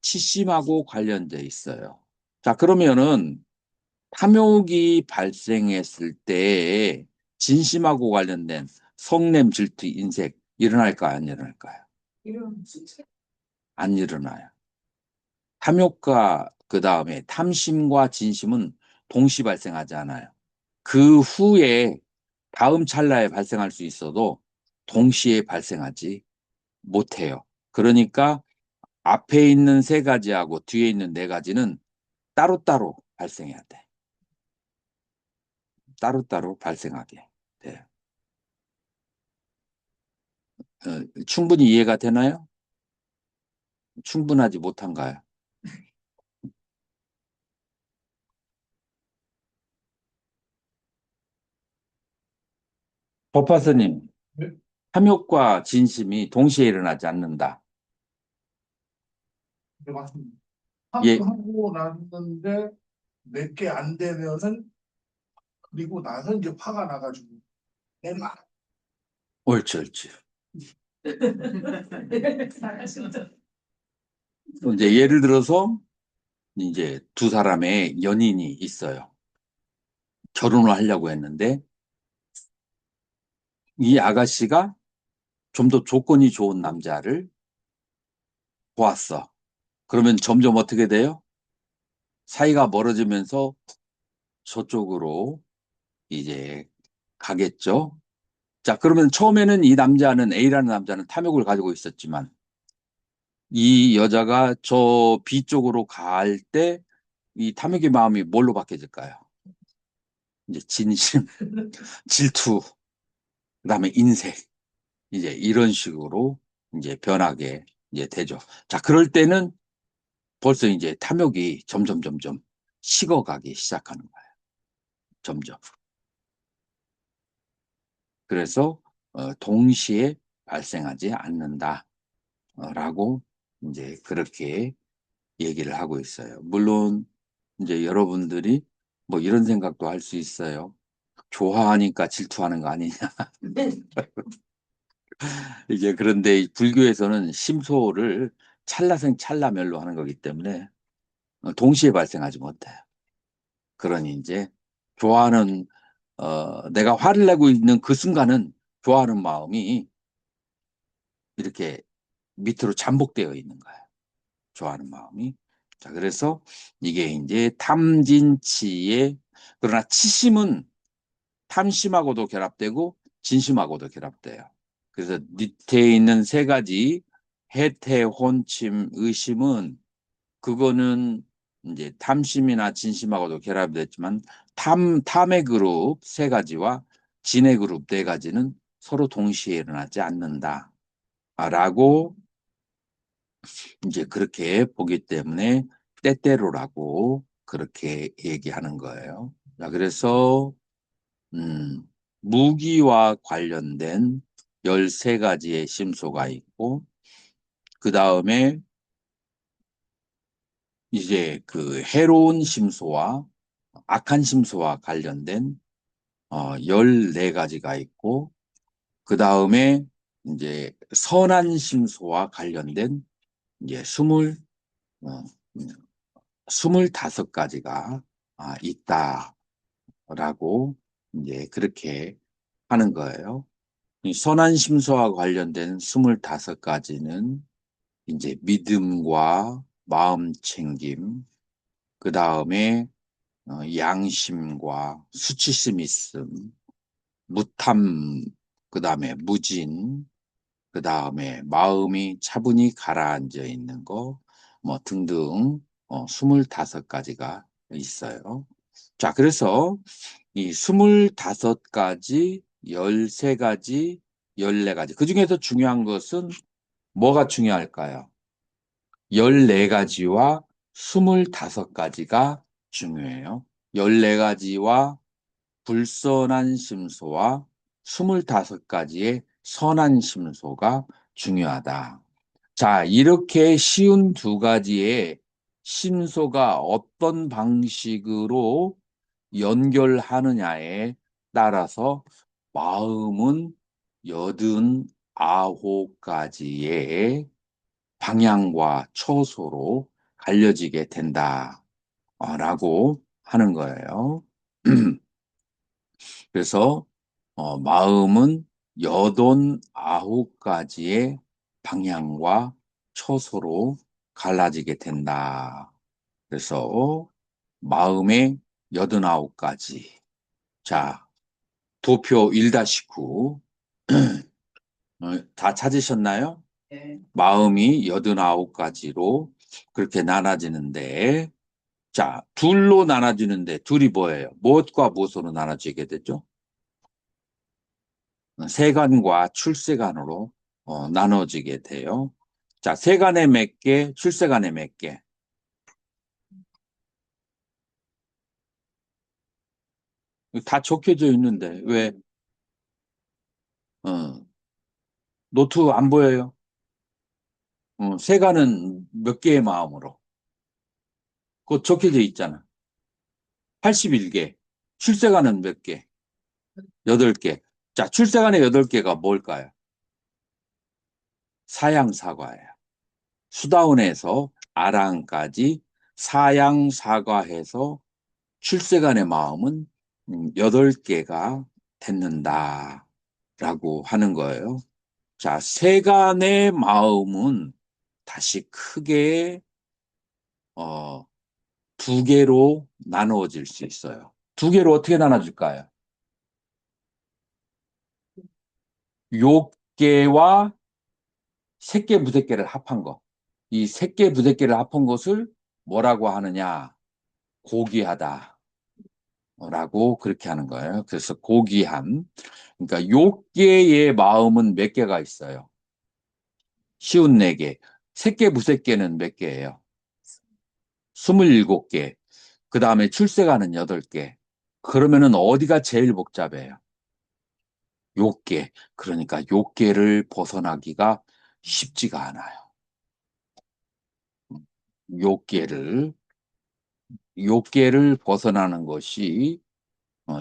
치심하고 관련돼 있어요. 자, 그러면은 탐욕이 발생했을 때 진심하고 관련된 성냄, 질투, 인색 일어날까요? 안 일어날까요? 이런 수치 안 일어나요. 탐욕과 그 다음에 탐심과 진심은 동시 발생하지 않아요. 그 후에 다음 찰나에 발생할 수 있어도 동시에 발생하지 못해요. 그러니까 앞에 있는 3가지하고 뒤에 있는 4가지는 따로따로 발생해야 돼. 따로따로 발생하게 돼요. 충분히 이해가 되나요? 충분하지 못한가요? 법화스님, 네? 탐욕과 진심이 동시에 일어나지 않는다. 네, 맞습니다. 예, 하고 났는데 몇 개 안 되면은 그리고 나서 이제 화가 나가지고 내가 옳지, 옳지. 잘하신다. 이제 예를 들어서 이제 두 사람의 연인이 있어요. 결혼을 하려고 했는데 이 아가씨가 좀 더 조건이 좋은 남자를 보았어. 그러면 점점 어떻게 돼요? 사이가 멀어지면서 저쪽으로 이제 가겠죠. 자, 그러면 처음에는 이 남자는, A라는 남자는 탐욕을 가지고 있었지만 이 여자가 저 B 쪽으로 갈 때 이 탐욕의 마음이 뭘로 바뀌어질까요? 이제 진심, 질투, 그다음에 인색, 이제 이런 식으로 이제 변하게 이제 되죠. 자, 그럴 때는 벌써 이제 탐욕이 점점 식어가기 시작하는 거예요. 점점. 그래서 동시에 발생하지 않는다라고 이제 그렇게 얘기를 하고 있어요. 물론 이제 여러분들이 뭐 이런 생각도 할 수 있어요. 좋아하니까 질투하는 거 아니냐. 이제 그런데 이 불교에서는 심소를 찰나생 찰나멸로 하는 거기 때문에 동시에 발생하지 못해요. 그러니 이제 좋아하는 내가 화를 내고 있는 그 순간은 좋아하는 마음이 이렇게 밑으로 잠복되어 있는 거예요. 좋아하는 마음이. 자, 그래서 이게 이제 탐진치의 그러나 치심은 탐심하고도 결합되고 진심하고도 결합돼요. 그래서 밑에 있는 세 가지 해태, 혼침, 의심은 그거는 이제 탐심이나 진심하고도 결합됐지만 탐의 그룹 세 가지와 진의 그룹 네 가지는 서로 동시에 일어나지 않는다라고 이제 그렇게 보기 때문에 때때로라고 그렇게 얘기하는 거예요. 자, 그래서 무기와 관련된 13가지의 심소가 있고 그 다음에 이제 그 해로운 심소와 악한 심소와 관련된 14가지가 있고 그 다음에 이제 선한 심소와 관련된 이제 25가지가 있다라고 이제 그렇게 하는 거예요. 이 선한 심소와 관련된 25가지는 이제 믿음과 마음 챙김, 그 다음에 양심과 수치심 있음, 무탐, 그 다음에 무진, 그 다음에 마음이 차분히 가라앉아 있는 거, 뭐 등등 25가지가 있어요. 자, 그래서 이 25가지, 13가지, 14가지. 그 중에서 중요한 것은 뭐가 중요할까요? 14가지와 25가지가 중요해요. 14가지와 불선한 심소와 25가지의 선한 심소가 중요하다. 자, 이렇게 쉬운 두 가지의 심소가 어떤 방식으로 연결하느냐에 따라서 마음은 89가지의 방향과 처소로 갈려지게 된다라고 하는 거예요. 그래서 마음은 89가지의 방향과 처소로 갈라지게 된다. 그래서 마음의 89가지. 자, 도표 1-9. 다 찾으셨나요? 네. 마음이 89가지로 그렇게 나눠지는데, 자, 둘로 나눠지는데, 둘이 뭐예요? 무엇과 무엇으로 나눠지게 되죠? 세간과 출세간으로 나눠지게 돼요. 자, 세간에 몇 개, 출세간에 몇 개? 다 적혀져 있는데, 왜? 어, 노트 안 보여요? 세가는 몇 개의 마음으로? 그거 적혀져 있잖아. 81개. 출세가는 몇 개? 8개. 자, 출세간의 8개가 뭘까요? 사양사과예요. 수다원에서 아랑까지 사양사과해서 출세간의 마음은 8개가 됐는다. 라고 하는 거예요. 자, 세간의 마음은 다시 크게, 어, 2개로 나누어질 수 있어요. 2개로 어떻게 나눠질까요? 욕계와 색계 무색계를 합한 거. 이 색계 무색계를 합한 것을 뭐라고 하느냐? 고귀하다. 라고 그렇게 하는 거예요. 그래서 고귀함. 그러니까 욕계의 마음은 몇 개가 있어요? 쉬운 4개. 색계 무색계는 몇 개예요? 27개. 그 다음에 출세가는 8개. 그러면은 어디가 제일 복잡해요? 욕계. 그러니까 욕계를 벗어나기가 쉽지가 않아요. 욕계를, 욕계를 벗어나는 것이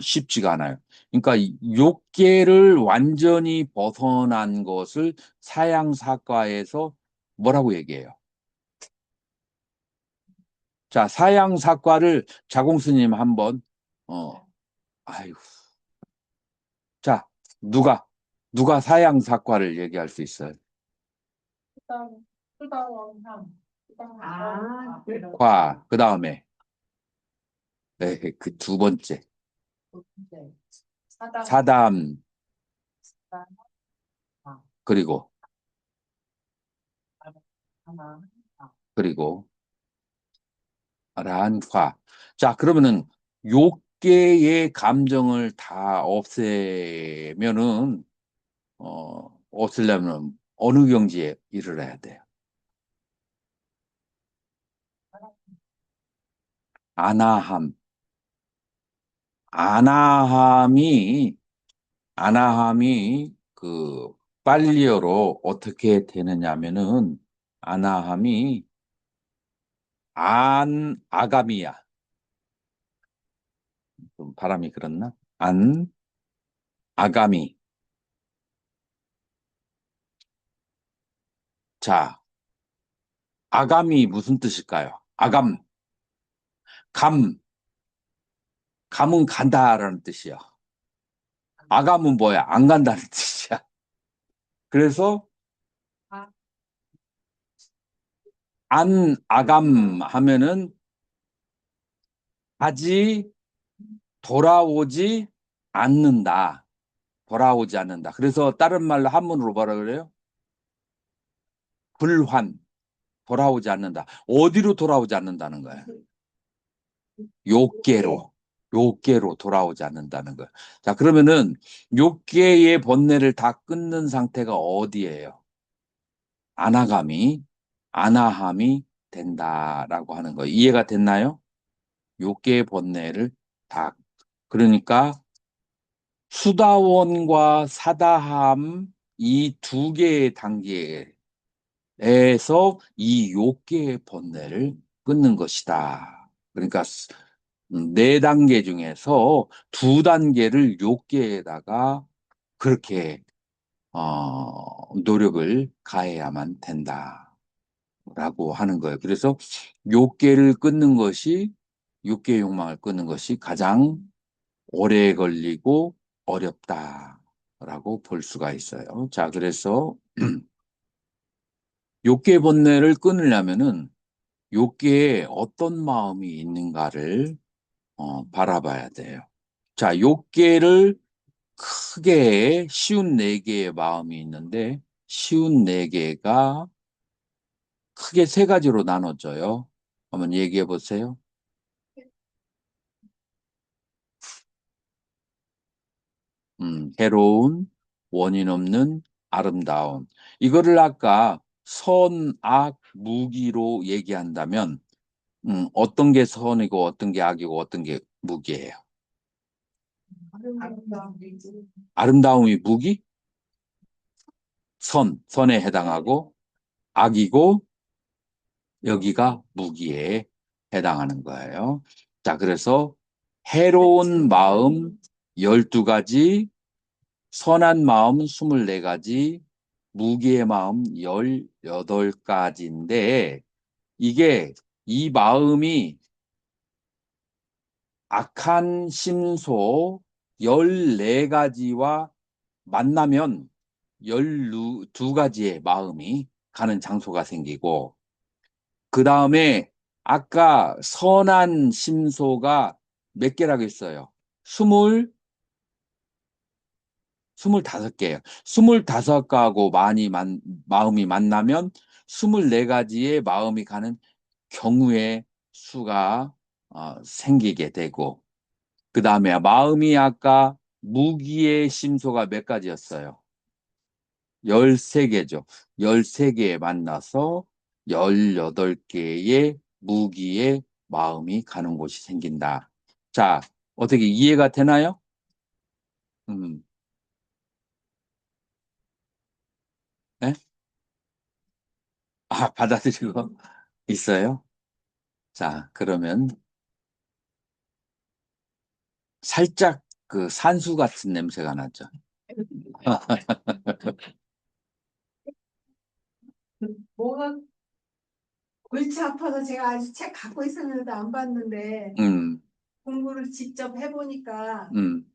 쉽지가 않아요. 그러니까 욕계를 완전히 벗어난 것을 사양사과에서 뭐라고 얘기해요? 자, 사양사과를 자공스님 한번, 아이고. 자, 누가 사양사과를 얘기할 수 있어요? 수다원함. 아, 그럼. 과, 그 다음에, 네, 그 2번째. 사담, 그리고, 그리고, 란화. 자, 그러면은, 욕계의 감정을 다 없애면은, 없애려면 어느 경지에 이르러야 돼요? 아나함. 아나함이, 아나함이 그 빨리어로 어떻게 되느냐면은, 아나함이 아가미야. 좀 바람이 그렇나? 아가미. 자, 아감이 무슨 뜻일까요? 감, 감은 간다라는 뜻이야. 아감은 뭐야? 안 간다는 뜻이야. 그래서 아감 하면은 아직 돌아오지 않는다. 돌아오지 않는다. 그래서 다른 말로 한문으로 뭐라 그래요? 불환. 돌아오지 않는다. 어디로 돌아오지 않는다는 거야? 욕계로. 욕계로 돌아오지 않는다는 거야. 자, 그러면은 욕계의 번뇌를 다 끊는 상태가 어디예요? 아나감이, 아나함이 된다라고 하는 거예요. 이해가 됐나요? 욕계의 번뇌를 다. 그러니까 수다원과 사다함 이 2개의 단계에서 이 욕계의 번뇌를 끊는 것이다. 그러니까 4단계 중에서 2단계를 욕계에다가 그렇게 노력을 가해야만 된다라고 하는 거예요. 그래서 욕계를 끊는 것이 욕계 욕망을 끊는 것이 가장 오래 걸리고 어렵다라고 볼 수가 있어요. 자, 그래서 욕계 번뇌를 끊으려면은 욕계에 어떤 마음이 있는가를 바라봐야 돼요. 자, 욕계를 크게 쉬운 4개의 마음이 있는데 쉬운 4개가 크게 3가지로 나눠져요. 한번 얘기해 보세요. 해로운, 원인 없는, 아름다운. 이거를 아까 선, 악, 무기로 얘기한다면 어떤 게 선이고 어떤 게 악이고 어떤 게 무기예요? 아름다움이 무기? 선에 해당하고 악이고 여기가 무기에 해당하는 거예요. 자, 그래서 해로운 마음 12가지, 선한 마음 24가지, 무기의 마음 18가지인데 이게 이 마음이 악한 심소 14가지와 만나면 12가지의 마음이 가는 장소가 생기고 그 다음에 아까 선한 심소가 몇 개라고 했어요? 25개예요. 25가하고 마음이 만나면 24가지의 마음이 가는 경우의 수가 생기게 되고 그 다음에 마음이 아까 무기의 심소가 몇 가지였어요? 13개죠. 13개에 만나서 18개의 무기의 마음이 가는 곳이 생긴다. 자, 어떻게 이해가 되나요? 음, 네? 받아들이고 있어요? 자, 그러면 살짝 그 산수 같은 냄새가 나죠. 뭐가 골치 아파서 제가 아직 책 갖고 있었는데 안 봤는데 음, 공부를 직접 해보니까 음.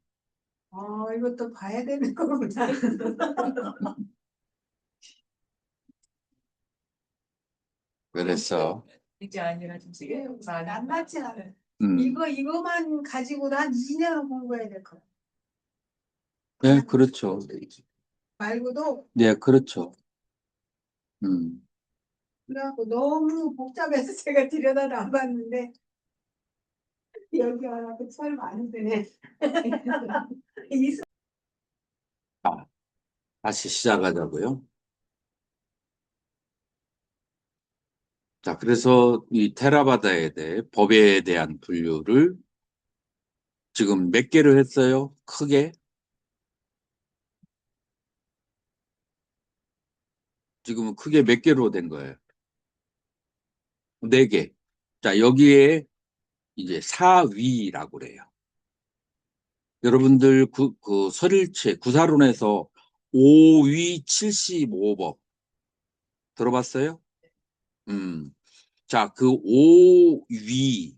이것도 봐야 되는 거구나. 그래서, 이게 아니라 지금 많이 낱낱이 않아. 음, 이거만 가지고도 한 2년은 공부해야 될 거야. 네, 그렇죠. 말고도 네, 그렇죠. 음. 그래갖고 너무 복잡해서 제가 들여다도 안 봤는데 여기 와갖고 참 많이 드네. 이 아, 다시 시작하자고요. 자, 그래서 이 테라바다에 대해 법에 대한 분류를 지금 몇 개를 했어요? 크게? 지금 크게 몇 개로 된 거예요? 4개. 자, 여기에 이제 사위라고 그래요. 여러분들 그 설일체 구사론에서 5위 75법 들어봤어요? 자, 그 5위,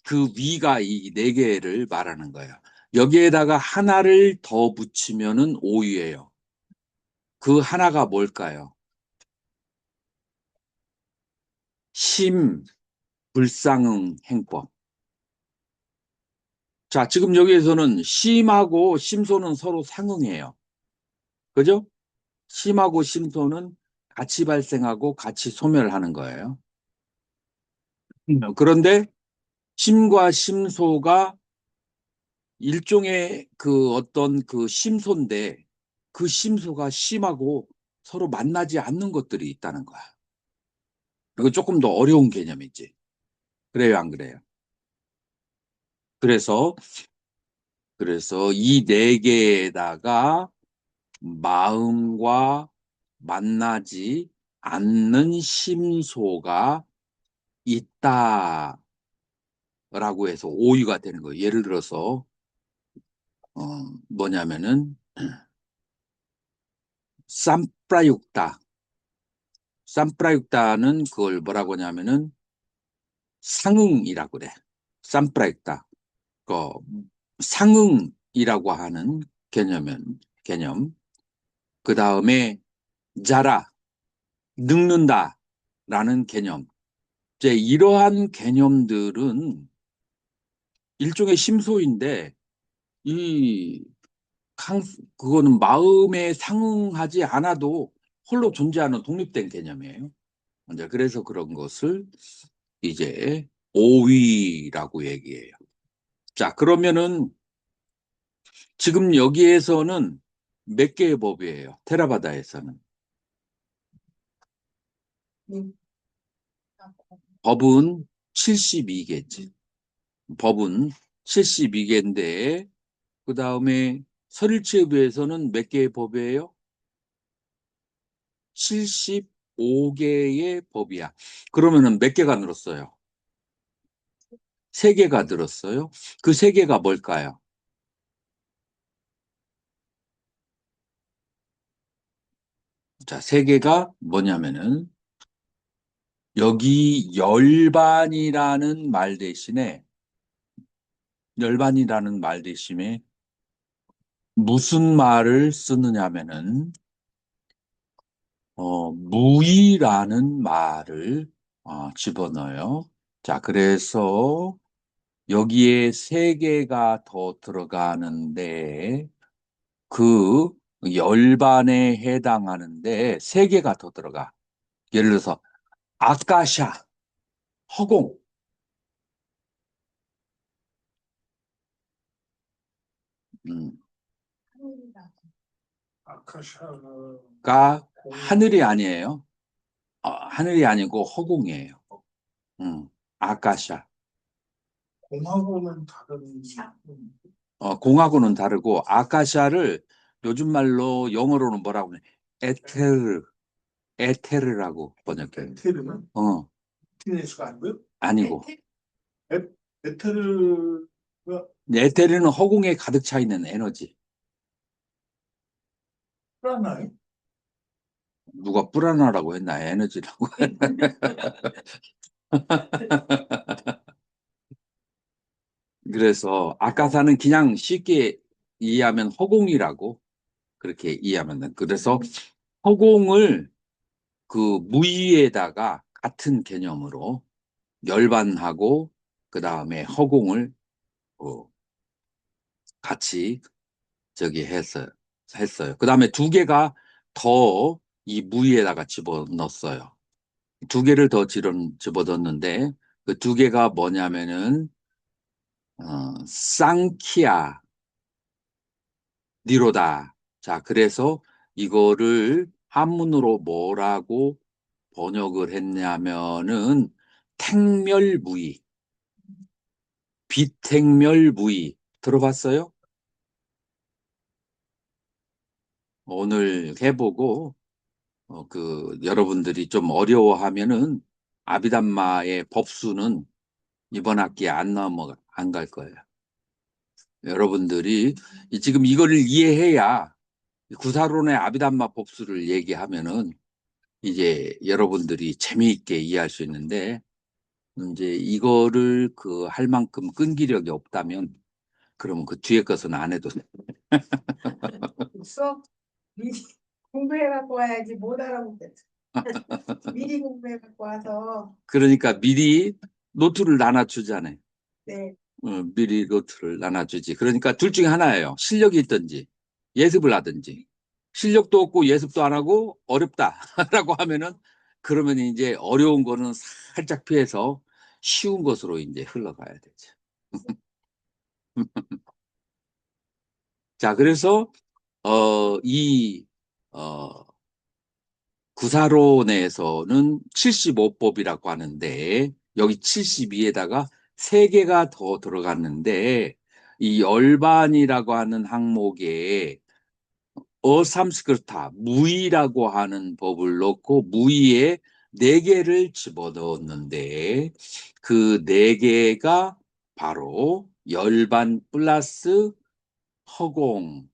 그 위가 이 4개를 말하는 거예요. 여기에다가 하나를 더 붙이면은 5위예요. 그 하나가 뭘까요? 심, 불상응, 행법. 자, 지금 여기에서는 심하고 심소는 서로 상응해요. 그죠? 심하고 심소는 같이 발생하고 같이 소멸하는 거예요. 그런데 심과 심소가 일종의 그 어떤 그 심소인데 그 심소가 심하고 서로 만나지 않는 것들이 있다는 거야. 이거 조금 더 어려운 개념이지. 그래요, 안 그래요? 그래서 이 4개에다가 마음과 만나지 않는 심소가 있다라고 해서 오유가 되는 거예요. 예를 들어서 뭐냐면은 쌈프라육다. 쌈프라육다는 그걸 뭐라고 하냐면은 상응이라고 그래. 쌈프라육다. 그 상응이라고 하는 개념. 그 다음에 자라, 늙는다라는 개념. 이제 이러한 개념들은 일종의 심소인데 이 그거는 마음에 상응하지 않아도 홀로 존재하는 독립된 개념이에요. 이제 그래서 그런 것을 이제 오위라고 얘기해요. 자, 그러면은 지금 여기에서는 몇 개의 법이에요? 테라바다에서는. 법은 72개지. 법은 72개인데 그 다음에 설일체부에서는 몇 개의 법이에요? 75개의 법이야. 그러면은 몇 개가 늘었어요? 3개가 늘었어요. 그 3개가 뭘까요? 자, 3개가 뭐냐면은 여기 열반이라는 말 대신에 무슨 말을 쓰느냐면은 무의라는 말을 집어넣어요. 자, 그래서 여기에 3개가 더 들어가는데 그 열반에 해당하는데 3개가 더 들어가. 예를 들어서 아카샤, 허공. 음, 아카샤가 가 하늘이 아니에요. 하늘이 아니고 허공이에요. 아카샤. 공하고는 다른 공하고는 다르고 아카샤를 요즘 말로 영어로는 뭐라고 그래? 에테르라고 번역해요. 에테르는 어, 티네스가 아니고요. 아니고. 에테르가 에테르는 허공에 가득 차 있는 에너지. 프라나요? 누가 뿌라나라고 했나? 에너지라고. 그래서 아카사는 그냥 쉽게 이해하면 허공이라고 그렇게 이해하면 돼. 그래서 허공을 그 무의에다가 같은 개념으로 열반하고 그 다음에 허공을 어, 같이 저기 했어요. 그 다음에 2개가 더 이 무의에다가 집어넣었어요. 2개를 더 집어넣었는데 그 2개가 뭐냐면은 쌍키아 니로다. 자, 그래서 이거를 한문으로 뭐라고 번역을 했냐면은 택멸무의, 비택멸무의 들어봤어요? 오늘 해보고 여러분들이 좀 어려워하면은 아비담마의 법수는 이번 학기에 안 갈 거예요. 여러분들이 지금 이거를 이해해야 구사론의 아비담마 법수를 얘기하면은 이제 여러분들이 재미있게 이해할 수 있는데 이제 이거를 할 만큼 끈기력이 없다면 그러면 그 뒤에 것은 안 해도 돼. 수업 미리 공부해갖고 와야지 못 알아보겠어. 미리 공부해갖고 와서 그러니까 미리 노트를 나눠주잖아요. 네. 미리 노트를 나눠주지. 그러니까 둘 중에 하나예요. 실력이 있든지 예습을 하든지. 실력도 없고 예습도 안 하고 어렵다라고 하면은 그러면 이제 어려운 거는 살짝 피해서 쉬운 것으로 이제 흘러가야 되죠. 자, 그래서 이 구사론에서는 75법이라고 하는데 여기 72에다가 3개가 더 들어갔는데 이 열반이라고 하는 항목에 어삼스크르타 무의라고 하는 법을 넣고 무의에 4개를 집어넣었는데 그 4개가 바로 열반 플러스 허공,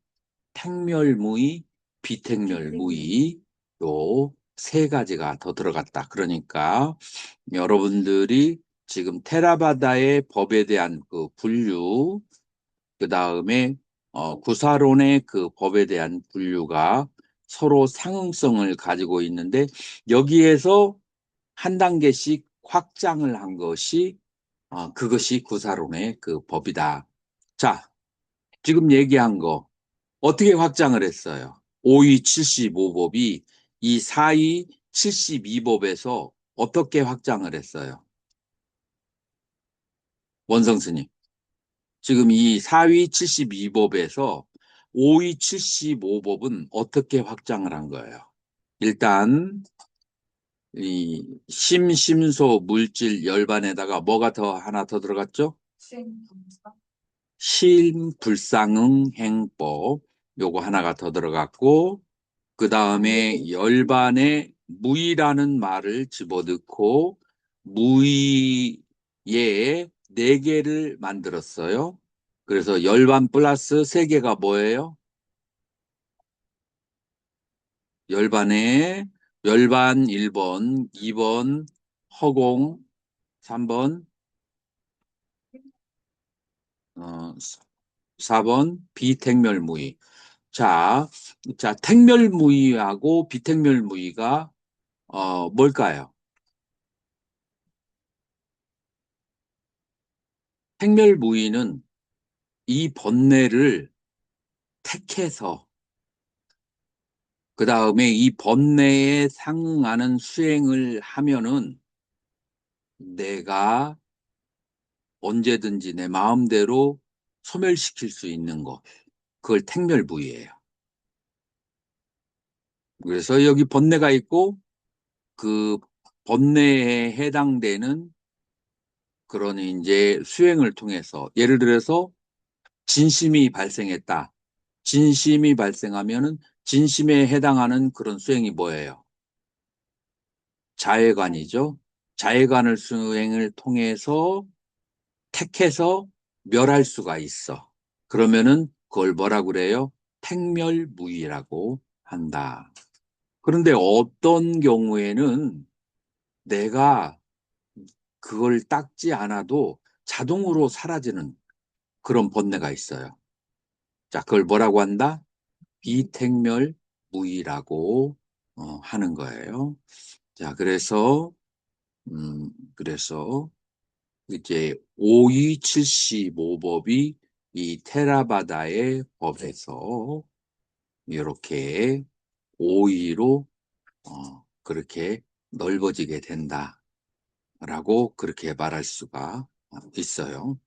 택멸무의, 비택멸무의 요 3가지가 더 들어갔다. 그러니까 여러분들이 지금 테라바다의 법에 대한 그 분류, 그 다음에 구사론의 그 법에 대한 분류가 서로 상응성을 가지고 있는데 여기에서 한 단계씩 확장을 한 것이 그것이 구사론의 그 법이다. 자, 지금 얘기한 거 어떻게 확장을 했어요? 5위 75법이 이 4위 72법에서 어떻게 확장을 했어요? 원성스님. 지금 이 4위 72법에서 5위 75법은 어떻게 확장을 한 거예요? 일단 이 심심소 물질 열반에다가 뭐가 하나 더 들어갔죠? 실불상응 행법 요거 하나가 더 들어갔고 그 다음에 열반에 무의라는 말을 집어넣고 무의에 네 개를 만들었어요. 그래서 열반 플러스 세 개가 뭐예요? 열반에 열반 1번, 2번 허공, 3번 4번 비택멸무의. 자, 택멸무의하고 비택멸무의가 뭘까요? 택멸무의는 이 번뇌를 택해서 그 다음에 이 번뇌에 상응하는 수행을 하면은 내가 언제든지 내 마음대로 소멸시킬 수 있는 것. 그걸 택멸무의예요. 그래서 여기 번뇌가 있고 그 번뇌에 해당되는 그런 이제 수행을 통해서 예를 들어서 진심이 발생했다. 진심이 발생하면은 진심에 해당하는 그런 수행이 뭐예요? 자해관이죠. 자해관을 수행을 통해서 택해서 멸할 수가 있어. 그러면은 그걸 뭐라고 그래요? 택멸무의라고 한다. 그런데 어떤 경우에는 내가 그걸 닦지 않아도 자동으로 사라지는 그런 번뇌가 있어요. 자, 그걸 뭐라고 한다? 비택멸무의라고 하는 거예요. 자, 그래서 이제 5275법이 이 테라바다의 법에서 이렇게 5위로 그렇게 넓어지게 된다라고 그렇게 말할 수가 있어요.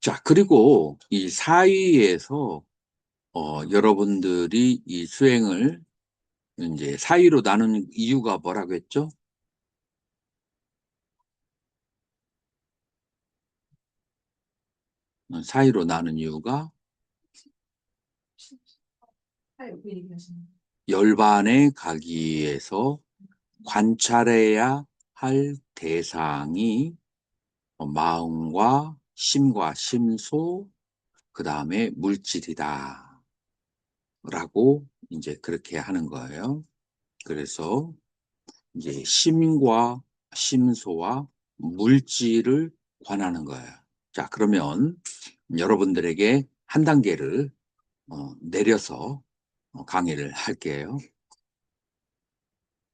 자, 그리고 이 4위에서 여러분들이 이 수행을 이제 4위로 나눈 이유가 뭐라고 했죠? 사이로 나눈 이유가 그 얘기하시는 열반에 가기 위해서 관찰해야 할 대상이 마음과 심과 심소, 그 다음에 물질이다. 라고 이제 그렇게 하는 거예요. 그래서 이제 심과 심소와 물질을 관하는 거예요. 자, 그러면 여러분들에게 한 단계를 내려서 강의를 할게요.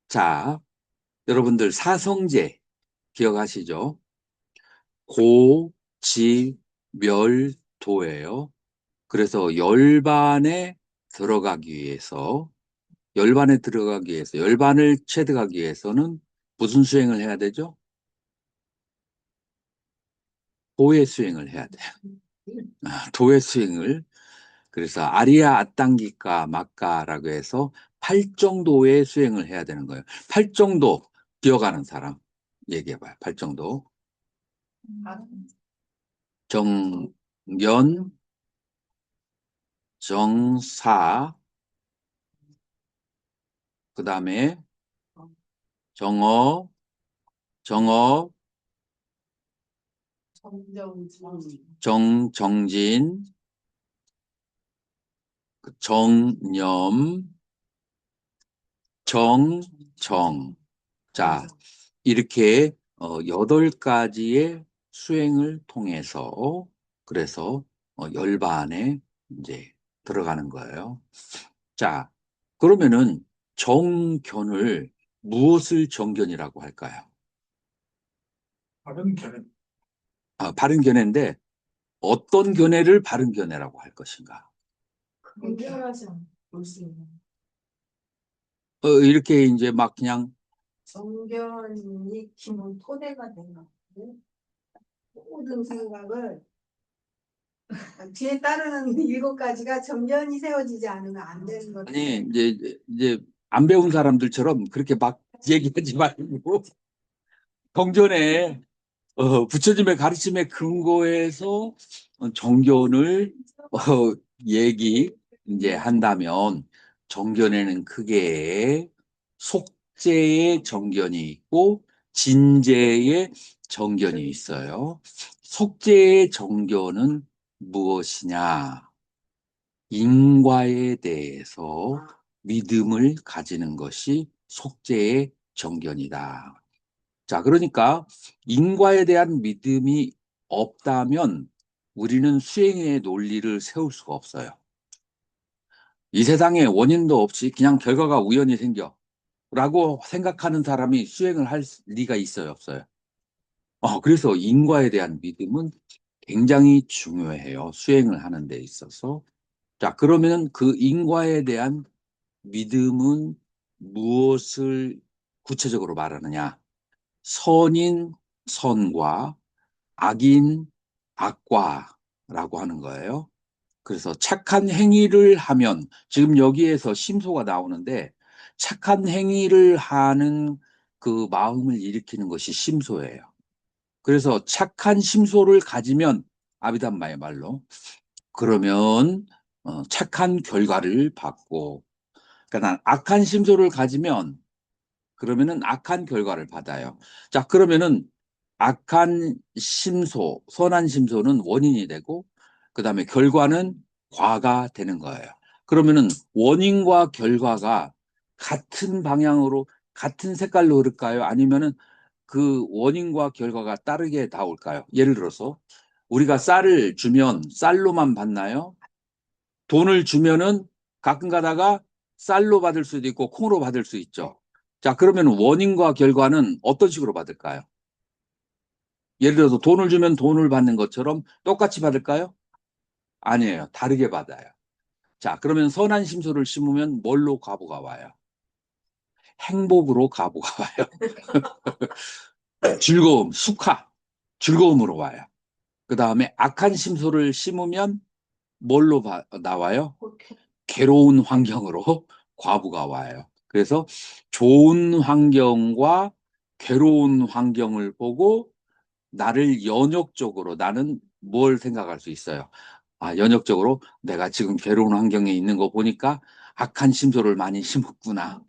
자, 여러분들 사성제 기억하시죠? 고, 지, 멸, 도예요. 그래서 열반을 체득하기 위해서는 무슨 수행을 해야 되죠? 도의 수행을 해야 돼요. 도의 수행을 그래서 아리아 아땅기까 막가라고 해서 팔정도의 수행을 해야 되는 거예요. 팔정도 기억하는 사람 얘기해봐요. 팔정도 정연, 정사, 그 다음에 정어, 정업, 정진, 정념, 정정. 자, 이렇게 8가지의 수행을 통해서 그래서 열반에 이제 들어가는 거예요. 자, 그러면은 정견을 무엇을 정견이라고 할까요? 바른 견해. 바른 견해인데 어떤 견해를 바른 견해라고 할 것인가? 연결하지 않고 볼수 있는 이렇게 이제 막 그냥 정견이 기본 토대가 되는 모든 생각을 뒤에 따르는 7가지가 정견이 세워지지 않으면 안 되는 거죠. 아니 이제 안 배운 사람들처럼 그렇게 막 얘기하지 말고 경전에 부처님의 가르침에 근거해서 정견을 얘기 이제 한다면 정견에는 크게 속죄의 정견이 있고 진죄의 정견이 있어요. 속죄의 정견은 무엇이냐? 인과에 대해서 믿음을 가지는 것이 속죄의 정견이다. 자, 그러니까 인과에 대한 믿음이 없다면 우리는 수행의 논리를 세울 수가 없어요. 이 세상에 원인도 없이 그냥 결과가 우연히 생겨 라고 생각하는 사람이 수행을 할 리가 있어요, 없어요? 그래서 인과에 대한 믿음은 굉장히 중요해요. 수행을 하는 데 있어서. 자, 그러면 그 인과에 대한 믿음은 무엇을 구체적으로 말하느냐? 선인 선과 악인 악과라고 하는 거예요. 그래서 착한 행위를 하면 지금 여기에서 심소가 나오는데 착한 행위를 하는 그 마음을 일으키는 것이 심소예요. 그래서 착한 심소를 가지면 아비담마의 말로 그러면 착한 결과를 받고 그러니까 난 악한 심소를 가지면 그러면은 악한 결과를 받아요. 자, 그러면은 악한 심소, 선한 심소는 원인이 되고 그다음에 결과는 과가 되는 거예요. 그러면은 원인과 결과가 같은 방향으로 같은 색깔로 흐를까요? 아니면은 그 원인과 결과가 다르게 나올까요? 예를 들어서 우리가 쌀을 주면 쌀로만 받나요? 돈을 주면은 가끔 가다가 쌀로 받을 수도 있고 콩으로 받을 수 있죠. 자, 그러면 원인과 결과는 어떤 식으로 받을까요? 예를 들어서 돈을 주면 돈을 받는 것처럼 똑같이 받을까요? 아니에요. 다르게 받아요. 자, 그러면 선한 심소를 심으면 뭘로 과보가 와요? 행복으로 과보가 와요. 즐거움, 수카, 즐거움으로 와요. 그 다음에 악한 심소를 심으면 뭘로 나와요? 괴로운 환경으로 과부가 와요. 그래서 좋은 환경과 괴로운 환경을 보고 나를 연역적으로 나는 뭘 생각할 수 있어요. 연역적으로 내가 지금 괴로운 환경에 있는 거 보니까 악한 심소를 많이 심었구나.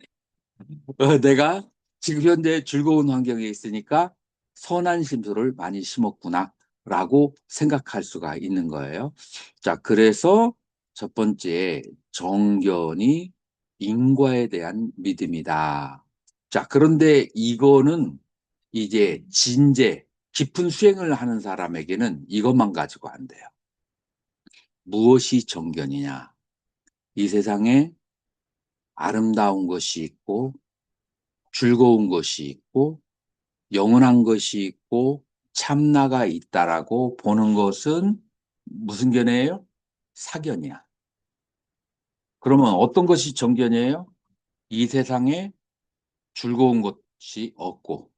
내가 지금 현재 즐거운 환경에 있으니까 선한 심소를 많이 심었구나. 라고 생각할 수가 있는 거예요. 자, 그래서 첫 번째 정견이 인과에 대한 믿음이다. 자, 그런데 이거는 이제 진제, 깊은 수행을 하는 사람에게는 이것만 가지고 안 돼요. 무엇이 정견이냐? 이 세상에 아름다운 것이 있고, 즐거운 것이 있고, 영원한 것이 있고, 참나가 있다라고 보는 것은 무슨 견해예요? 사견이야. 그러면 어떤 것이 정견이에요? 이 세상에 즐거운 것이 없고,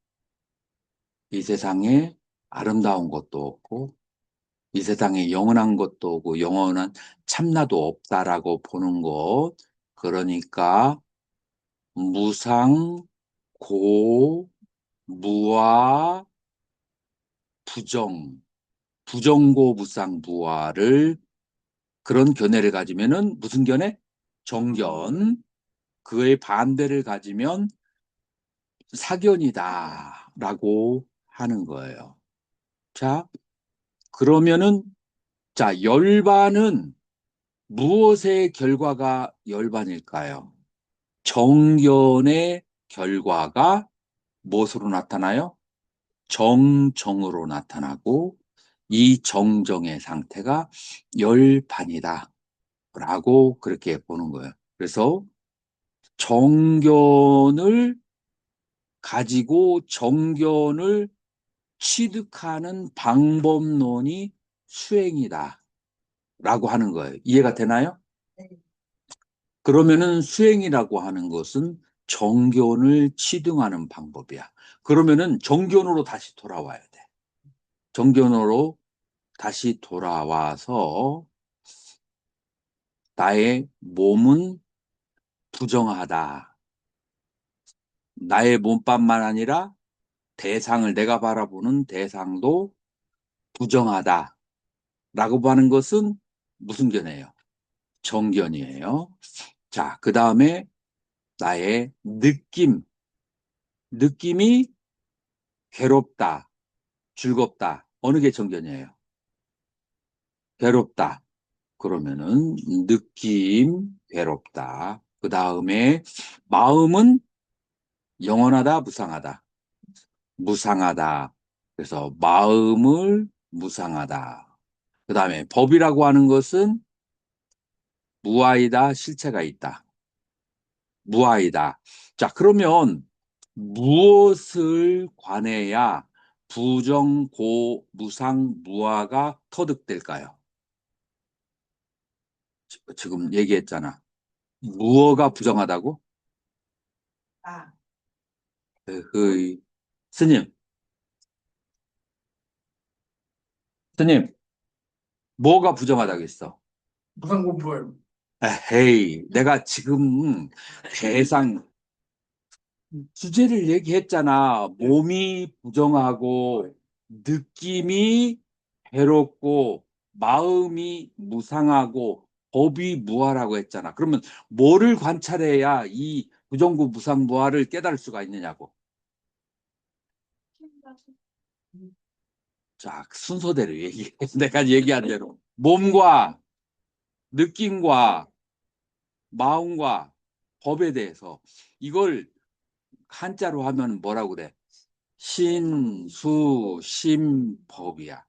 이 세상에 아름다운 것도 없고, 이 세상에 영원한 것도 없고, 영원한 참나도 없다라고 보는 것. 그러니까 무상, 고, 무아, 부정, 부정고, 무상, 무아를 그런 견해를 가지면은 무슨 견해? 정견. 그의 반대를 가지면 사견이다라고 하는 거예요. 자, 그러면은 자, 열반은 무엇의 결과가 열반일까요? 정견의 결과가 무엇으로 나타나요? 정정으로 나타나고 이 정정의 상태가 열반이다 라고 그렇게 보는 거예요. 그래서 정견을 가지고 정견을 취득하는 방법론이 수행이다 라고 하는 거예요. 이해가 되나요? 네. 그러면은 수행이라고 하는 것은 정견을 취득하는 방법이야. 그러면은 정견으로 다시 돌아와야 돼. 정견으로 다시 돌아와서 나의 몸은 부정하다. 나의 몸뿐만 아니라 대상을 내가 바라보는 대상도 부정하다. 라고 하는 것은 무슨 견해예요? 정견이에요. 자, 그 다음에 나의 느낌이 괴롭다, 즐겁다. 어느 게 정견이에요? 괴롭다. 그러면은 느낌, 괴롭다. 그 다음에 마음은 영원하다, 무상하다. 무상하다. 그래서 마음을 무상하다. 그 다음에 법이라고 하는 것은 무아이다, 실체가 있다. 무아이다. 자, 그러면 무엇을 관해야 부정, 고, 무상, 무아가 터득될까요? 지금 얘기했잖아. 무어가 부정하다고? 아, 그, 스님, 스님, 뭐가 부정하다고 했어? 무상공포예요. 에헤이, 내가 지금 대상 주제를 얘기했잖아. 몸이 부정하고 느낌이 괴롭고 마음이 무상하고 법이 무아라고 했잖아. 그러면 뭐를 관찰해야 이 부정구 무상무아를 깨달을 수가 있느냐고. 자, 순서대로 얘기해. 내가 얘기한 대로. 몸과 느낌과 마음과 법에 대해서 이걸 한자로 하면 뭐라고 그래? 신수심법이야.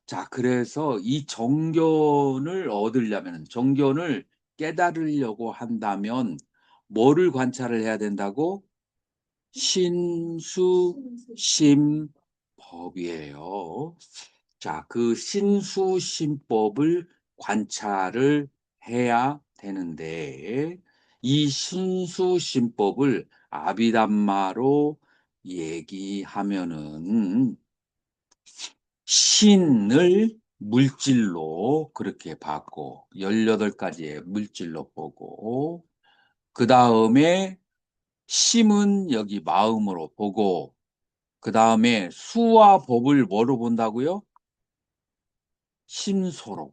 자, 그래서 이 정견을 얻으려면, 정견을 깨달으려고 한다면, 뭐를 관찰을 해야 된다고? 신수심법이에요. 자, 그 신수심법을 관찰을 해야 되는데, 이 신수심법을 아비담마로 얘기하면은 신을 물질로 그렇게 봤고 18가지의 물질로 보고 그 다음에 심은 여기 마음으로 보고 그 다음에 수와 법을 뭐로 본다고요? 심소로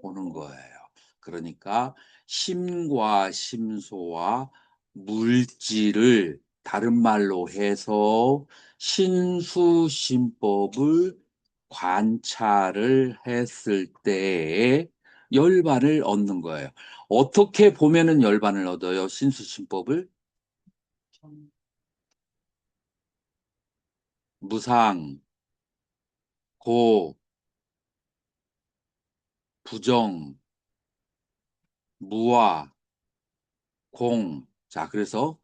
보는 거예요. 그러니까 심과 심소와 물질을 다른 말로 해서 신수심법을 관찰을 했을 때에 열반을 얻는 거예요. 어떻게 보면은 열반을 얻어요? 신수심법을? 무상, 고, 부정, 무아, 공. 자, 그래서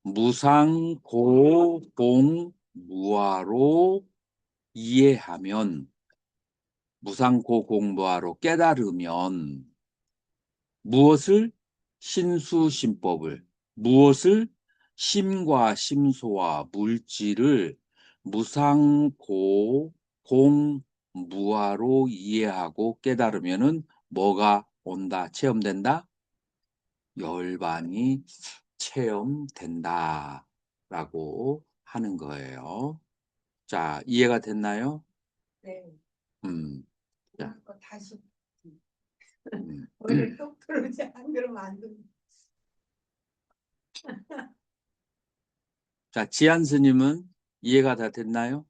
무상, 고, 공, 무아로 이해하면, 무상, 고, 공, 무아로 깨달으면, 무엇을? 신수심법을, 무엇을? 심과 심소와 물질을 무상, 고, 공, 무아로 이해하고 깨달으면은 뭐가 온다, 체험된다? 열반이 체험된다라고 하는 거예요. 자, 이해가 됐나요? 네. 음, 자, 그거 다시 음. 오늘 또 들어오지 안 그러면 안 돼. 자, 지한 스님은 이해가 다 됐나요?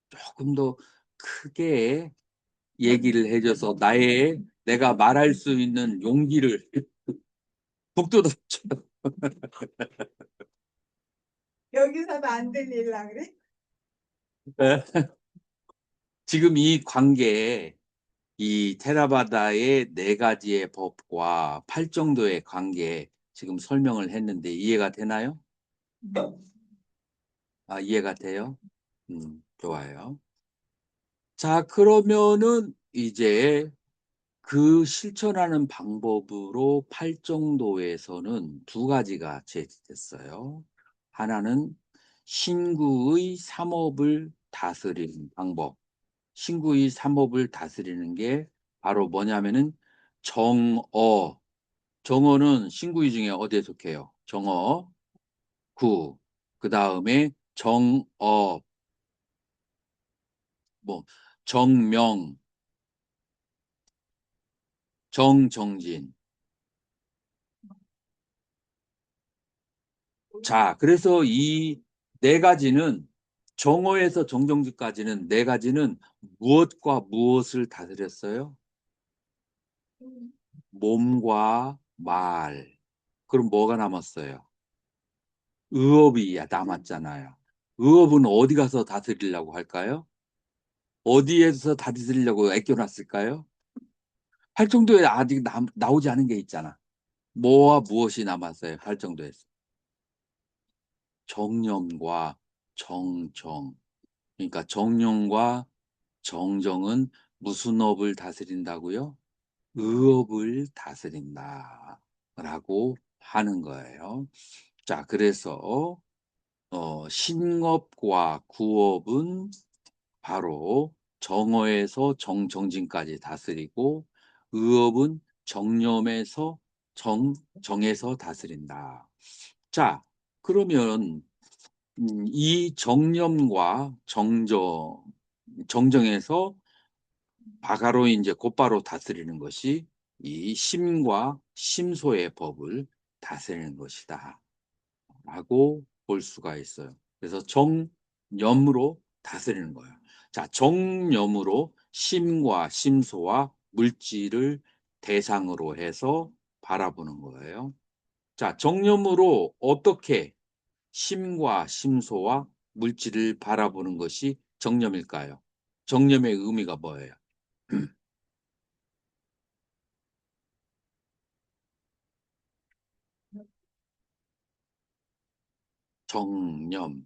조금 더 크게 얘기를 해줘서 내가 말할 수 있는 용기를 북돋아줘. 여기서도 안 들릴라 그래? 지금 이 관계에 이 테라바다의 4가지의 법과 8정도의 관계 지금 설명을 했는데 이해가 되나요? 아, 이해가 돼요? 좋아요. 자, 그러면은 이제 그 실천하는 방법으로 8정도에서는 2가지가 제시됐어요. 하나는 신구의 삼업을 다스리는 방법. 신구의 삼업을 다스리는 게 바로 뭐냐면은 정어. 정어는 신구의 중에 어디에 속해요? 정어, 구. 그 다음에 정업, 뭐 정명, 정정진. 자, 그래서 이 네 가지는 정어에서 정정주까지는 네 가지는 무엇과 무엇을 다스렸어요? 몸과 말. 그럼 뭐가 남았어요? 의업이 남았잖아요. 의업은 어디 가서 다스리려고 할까요? 어디에서 다스리려고 애껴놨을까요? 팔정도에 아직 나오지 않은 게 있잖아. 뭐와 무엇이 남았어요? 팔정도에서. 정념과 정정. 그러니까 정념과 정정은 무슨 업을 다스린다고요? 의업을 다스린다라고 하는 거예요. 자, 그래서 신업과 구업은 바로 정어에서 정정진까지 다스리고 의업은 정념에서 정에서 다스린다. 자, 그러면 이 정념과 정정에서 바가로 이제 곧바로 다스리는 것이 이 심과 심소의 법을 다스리는 것이다. 라고 볼 수가 있어요. 그래서 정념으로 다스리는 거예요. 자, 정념으로 심과 심소와 물질을 대상으로 해서 바라보는 거예요. 자, 정념으로 어떻게 심과 심소와 물질을 바라보는 것이 정념일까요? 정념의 의미가 뭐예요? 정념.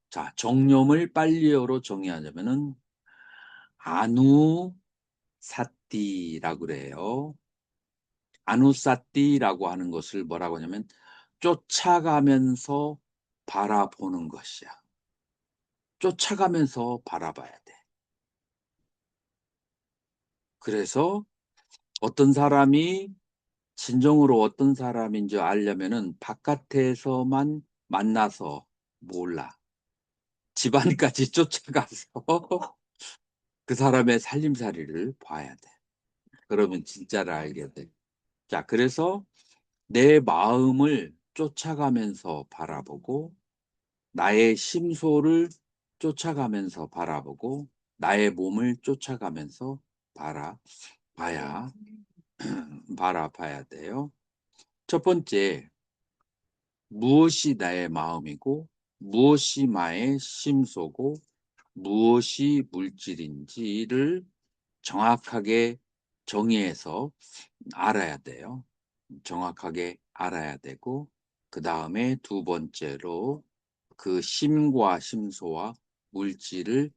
자, 정념을 빨리어로 정의하자면은 아누사띠라고 그래요. 아누사띠라고 하는 것을 뭐라고 하냐면 쫓아가면서 바라보는 것이야. 쫓아가면서 바라봐야 돼. 그래서 어떤 사람이 진정으로 어떤 사람인지 알려면은 바깥에서만 만나서 몰라. 집안까지 쫓아가서 그 사람의 살림살이를 봐야 돼. 그러면 진짜를 알게 돼. 자, 그래서 내 마음을 쫓아가면서 바라보고 나의 심소를 쫓아가면서 바라보고 나의 몸을 쫓아가면서 바라봐야 바라봐야 돼요. 첫 번째, 무엇이 나의 마음이고 무엇이 나의 심소고 무엇이 물질인지를 정확하게 정의해서 알아야 돼요. 정확하게 알아야 되고 그 다음에 두 번째로 그 심과 심소와 물질을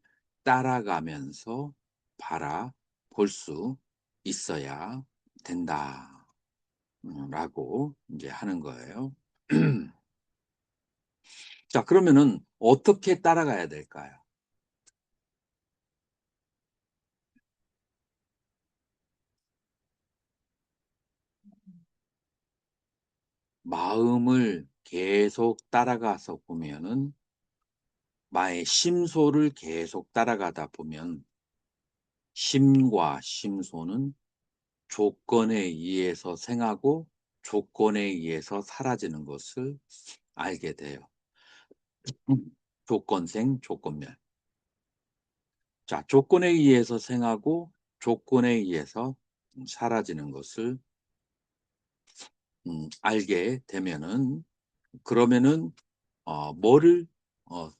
따라가면서 바라볼 수 있어야 된다. 라고 이제 하는 거예요. 자, 그러면은 어떻게 따라가야 될까요? 마음을 계속 따라가서 보면은 나의 심소를 계속 따라가다 보면 심과 심소는 조건에 의해서 생하고 조건에 의해서 사라지는 것을 알게 돼요. 조건생, 조건멸. 자, 조건에 의해서 생하고 조건에 의해서 사라지는 것을 알게 되면은 그러면은 뭐를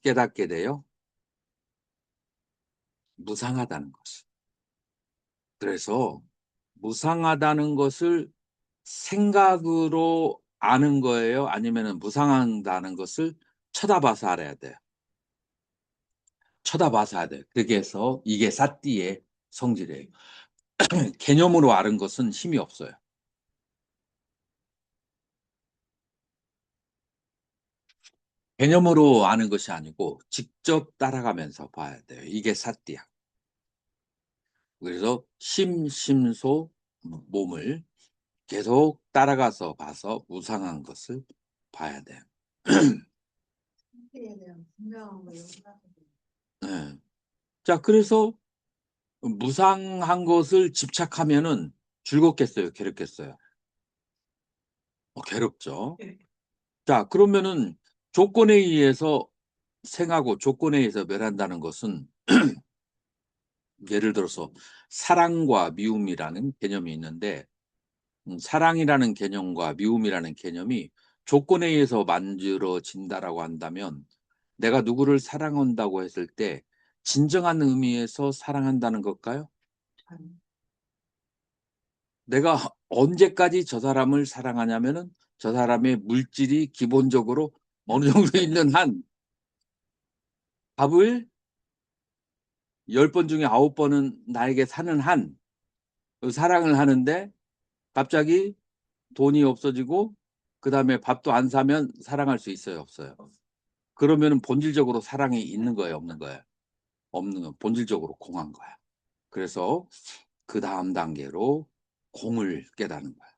깨닫게 돼요? 무상하다는 것을. 그래서 무상하다는 것을 생각으로 아는 거예요? 아니면은 무상하다는 것을 쳐다봐서 알아야 돼요? 쳐다봐서 알아야 돼요. 그래서 이게 사띠의 성질이에요. 개념으로 아는 것은 힘이 없어요. 개념으로 아는 것이 아니고 직접 따라가면서 봐야 돼요. 이게 사띠야. 그래서 심소 몸을 계속 따라가서 봐서 무상한 것을 봐야 돼요. 상태에 대한 분명한 거 연구하는 네. 자, 그래서 무상한 것을 집착하면은 즐겁겠어요? 괴롭겠어요? 괴롭죠. 네. 자, 그러면은 조건에 의해서 생하고 조건에 의해서 멸한다는 것은 예를 들어서 사랑과 미움이라는 개념이 있는데 사랑이라는 개념과 미움이라는 개념이 조건에 의해서 만들어진다라고 한다면 내가 누구를 사랑한다고 했을 때 진정한 의미에서 사랑한다는 걸까요? 내가 언제까지 저 사람을 사랑하냐면은 저 사람의 물질이 기본적으로 어느 정도 있는 한 밥을 10번 중에 9번은 나에게 사는 한 사랑을 하는데 갑자기 돈이 없어지고 그다음에 밥도 안 사면 사랑할 수 있어요, 없어요? 그러면은 본질적으로 사랑이 있는 거예요, 없는 거예요? 없는 건 본질적으로 공한 거야. 그래서 그 다음 단계로 공을 깨닫는 거야.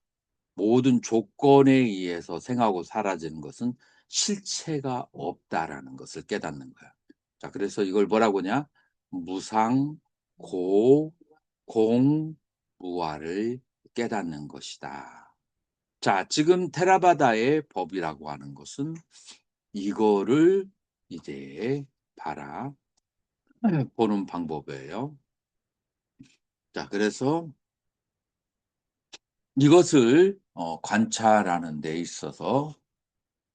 모든 조건에 의해서 생하고 사라지는 것은 실체가 없다라는 것을 깨닫는 거야. 자, 그래서 이걸 뭐라고 하냐? 무상, 고, 공, 무아를 깨닫는 것이다. 자, 지금 테라바다의 법이라고 하는 것은 이거를 이제 보는 방법이에요. 자, 그래서 이것을 관찰하는 데 있어서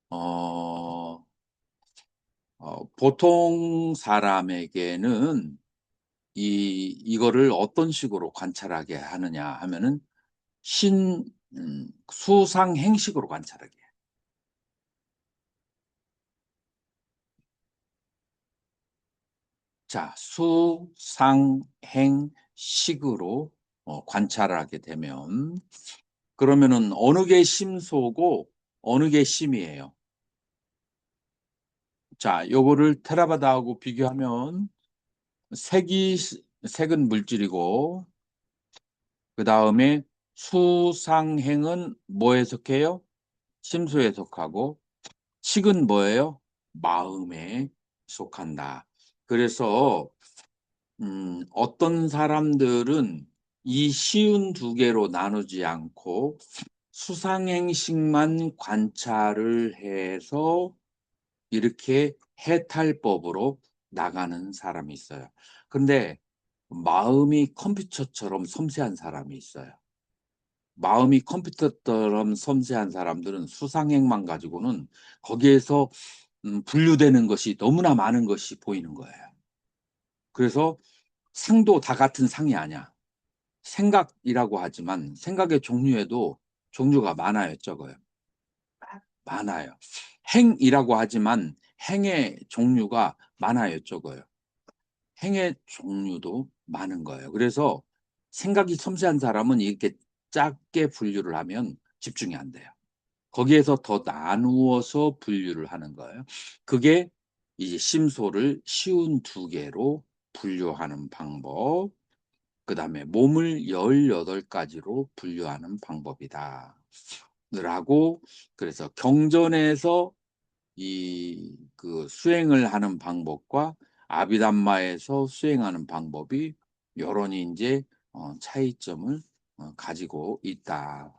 어, 보통 사람에게는 이거를 어떤 식으로 관찰하게 하느냐 하면은 수상행식으로 관찰하게. 자, 수상행식으로 관찰하게 되면 그러면은 어느 게 심소고 어느 게 심이에요. 자, 요거를 테라바다하고 비교하면 색은 물질이고 그 다음에 수상행은 뭐에 속해요? 심소에 속하고 식은 뭐예요? 마음에 속한다. 그래서 어떤 사람들은 이 쉬운 두 개로 나누지 않고 수상행식만 관찰을 해서 이렇게 해탈법으로 나가는 사람이 있어요. 근데 마음이 컴퓨터처럼 섬세한 사람이 있어요. 마음이 컴퓨터처럼 섬세한 사람들은 수상행만 가지고는 거기에서 분류되는 것이 너무나 많은 것이 보이는 거예요. 그래서 상도 다 같은 상이 아니야. 생각이라고 하지만 생각의 종류에도 종류가 많아요, 적어요. 많아요. 행이라고 하지만 행의 종류가 많아요, 적어요. 행의 종류도 많은 거예요. 그래서 생각이 섬세한 사람은 이렇게 작게 분류를 하면 집중이 안 돼요. 거기에서 더 나누어서 분류를 하는 거예요. 그게 이제 심소를 쉬운 두 개로 분류하는 방법. 그 다음에 몸을 18가지로 분류하는 방법이다. 라고 그래서 경전에서 그 수행을 하는 방법과 아비담마에서 수행하는 방법이 여론이 이제 차이점을 가지고 있다.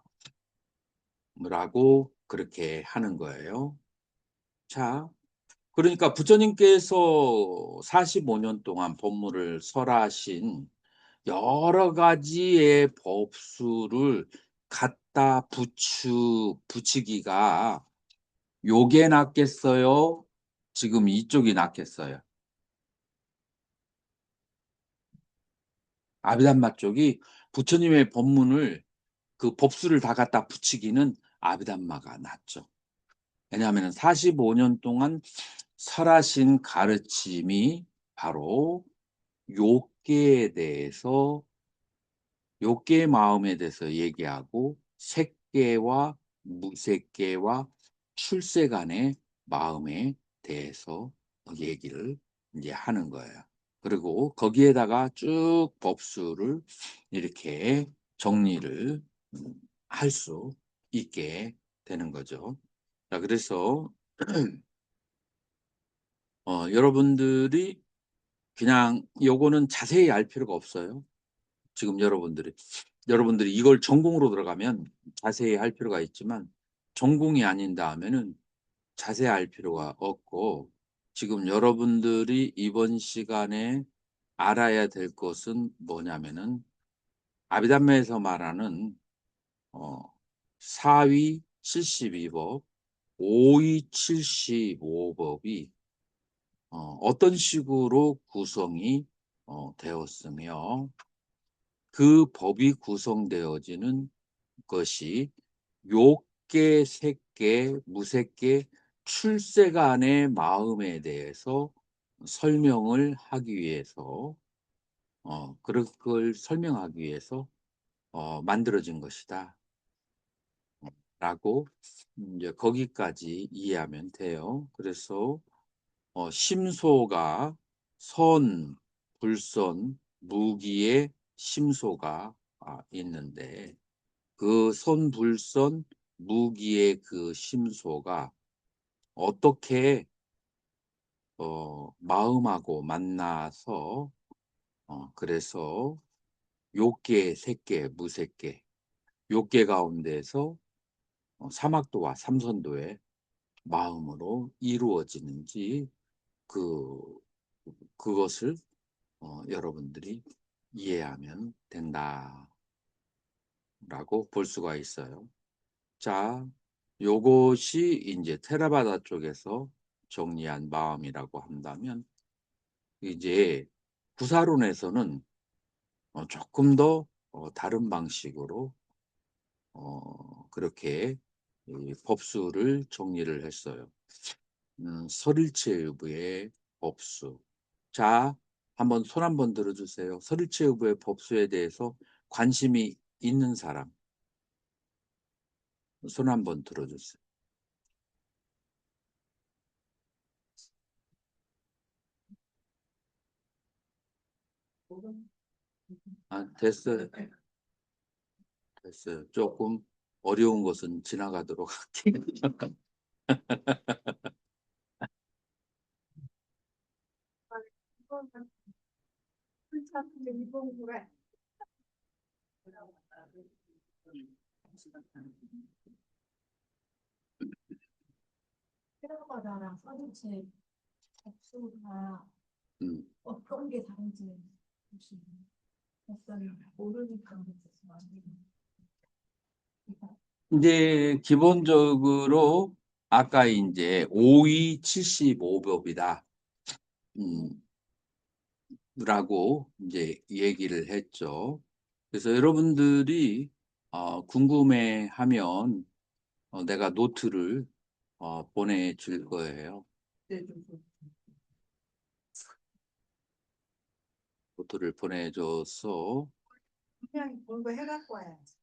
라고 그렇게 하는 거예요. 자, 그러니까 부처님께서 45년 동안 법문을 설하신 여러 가지의 법수를 갖다 붙이기가 요게 낫겠어요? 지금 이쪽이 낫겠어요? 아비담마 쪽이 부처님의 법문을 그 법수를 다 갖다 붙이기는 아비담마가 낫죠. 왜냐하면 45년 동안 설하신 가르침이 바로 욕계에 대해서 욕계의 마음에 대해서 얘기하고 색계와 무색계와 출세 간의 마음에 대해서 얘기를 이제 하는 거예요. 그리고 거기에다가 쭉 법수를 이렇게 정리를 할 수 있게 되는 거죠. 자, 그래서 여러분들이 그냥 요거는 자세히 알 필요가 없어요. 지금 여러분들이 이걸 전공으로 들어가면 자세히 할 필요가 있지만 전공이 아닌다 하면은 자세히 알 필요가 없고, 지금 여러분들이 이번 시간에 알아야 될 것은 뭐냐면은 아비담매에서 말하는 4위 72법, 5위 75법이 어떤 식으로 구성이 되었으며 그 법이 구성되어지는 것이 욕계, 색계, 무색계, 출세간의 마음에 대해서 설명을 하기 위해서 그걸 설명하기 위해서 만들어진 것이다. 라고 이제 거기까지 이해하면 돼요. 그래서 심소가 선, 불선, 무기의 심소가 있는데 그 선, 불선, 무기의 그 심소가 어떻게 마음하고 만나서 그래서 욕계, 색계, 무색계, 욕계 가운데서 사막도와 삼선도의 마음으로 이루어지는지 그것을 여러분들이 이해하면 된다라고 볼 수가 있어요. 자, 요것이 이제 테라바다 쪽에서 정리한 마음이라고 한다면 이제 구사론에서는 조금 더 다른 방식으로 그렇게 이 법수를 정리를 했어요. 설일체의부의 법수. 자, 한번 손 한번 들어주세요. 설일체의부의 법수에 대해서 관심이 있는 사람 손 한번 들어주세요. 됐어요. 됐어요. 조금 어려운 것은 지나가도록 할게요. 테라바다랑 서리체 복수가 음. 어떤 게 다른지 혹시 약간 모르니까 그랬어요. 이제 기본적으로 아까 이제 5위 75법이다. 라고 이제 얘기를 했죠. 그래서 여러분들이 궁금해하면 내가 노트를 보내줄 거예요. 노트를 보내줘서 그냥 공부해갖고 와야지.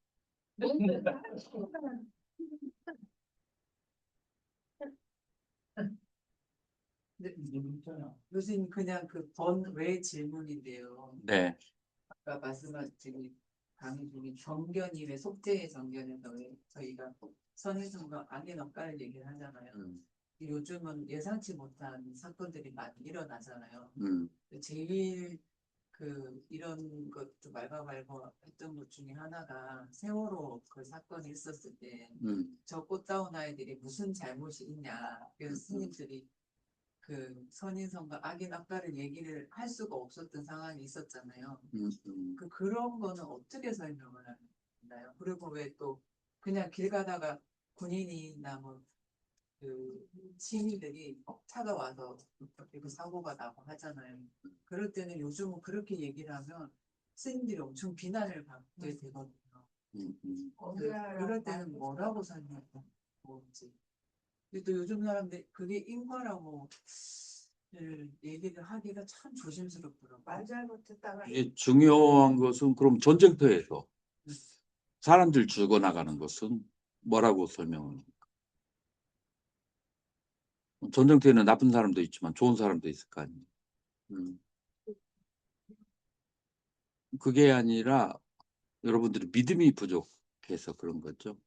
교수님 그냥 그 번외 질문인데요. 네, 아까 말씀하신 강의 중에 정견이 왜 속죄의 정견에서 왜 저희가 선해성과 악의 넉가를 얘기를 하잖아요. 요즘은 예상치 못한 사건들이 많이 일어나잖아요. 제일 이런 것도 말발발고 했던 것 중에 하나가 세월호 그 사건이 있었을 때 저 꽃다운 아이들이 무슨 잘못이 있냐. 그래서 스님들이 그 선인성과 악의 낙가를 얘기를 할 수가 없었던 상황이 있었잖아요. 그런 거는 어떻게 설명을 하나요? 그리고 왜 또 그냥 길 가다가 군인이나 그 시민들이 차가 와서 그 사고가 나고 하잖아요. 그럴 때는 요즘은 그렇게 얘기를 하면 스님들이 엄청 비난을 받게 되거든요. 그럴 때는 뭐라고 설명하는지. 또 요즘 사람들 그게 인과라고 얘기를 하기가 참 조심스럽더라고요. 말 잘못했다가 이게 중요한 것은 그럼 전쟁터에서 사람들 죽어나가는 것은 뭐라고 설명을 합니까? 전쟁터에는 나쁜 사람도 있지만 좋은 사람도 있을 거 아니에요. 그게 아니라 여러분들이 믿음이 부족해서 그런 거죠.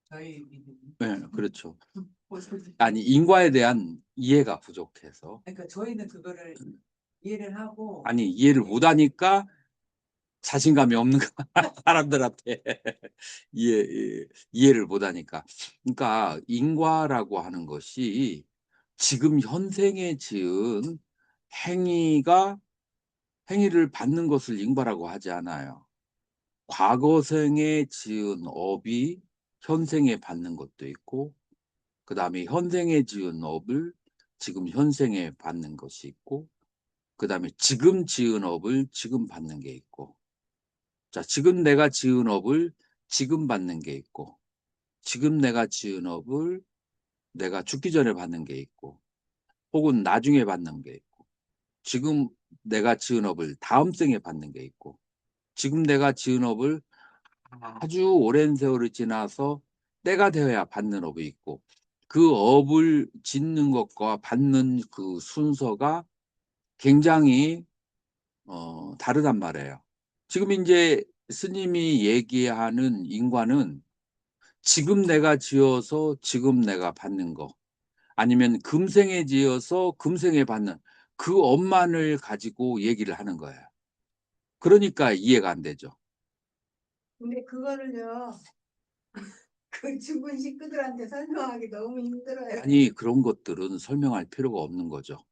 저희 믿음이. 네, 그렇죠. 아니, 인과에 대한 이해가 부족해서. 그러니까 저희는 그거를 이해를 하고 아니, 이해를 못하니까 자신감이 없는 사람들한테 이해를 못하니까. 그러니까 인과라고 하는 것이 지금 현생에 지은 행위를 받는 것을 인과라고 하지 않아요. 과거생에 지은 업이 현생에 받는 것도 있고, 그 다음에 현생에 지은 업을 지금 현생에 받는 것이 있고, 그 다음에 지금 지은 업을 지금 받는 게 있고, 자, 지금 내가 지은 업을 지금 받는 게 있고, 지금 내가 지은 업을 내가 죽기 전에 받는 게 있고, 혹은 나중에 받는 게 있고, 지금 내가 지은 업을 다음 생에 받는 게 있고, 지금 내가 지은 업을 아주 오랜 세월이 지나서 때가 되어야 받는 업이 있고, 그 업을 짓는 것과 받는 그 순서가 굉장히 다르단 말이에요. 지금 이제 스님이 얘기하는 인과는 지금 내가 지어서 지금 내가 받는 거, 아니면 금생에 지어서 금생에 받는 그 업만을 가지고 얘기를 하는 거예요. 그러니까 이해가 안 되죠. 근데 그거를요, 그 죽은 식구들한테 설명하기 너무 힘들어요. 아니, 그런 것들은 설명할 필요가 없는 거죠.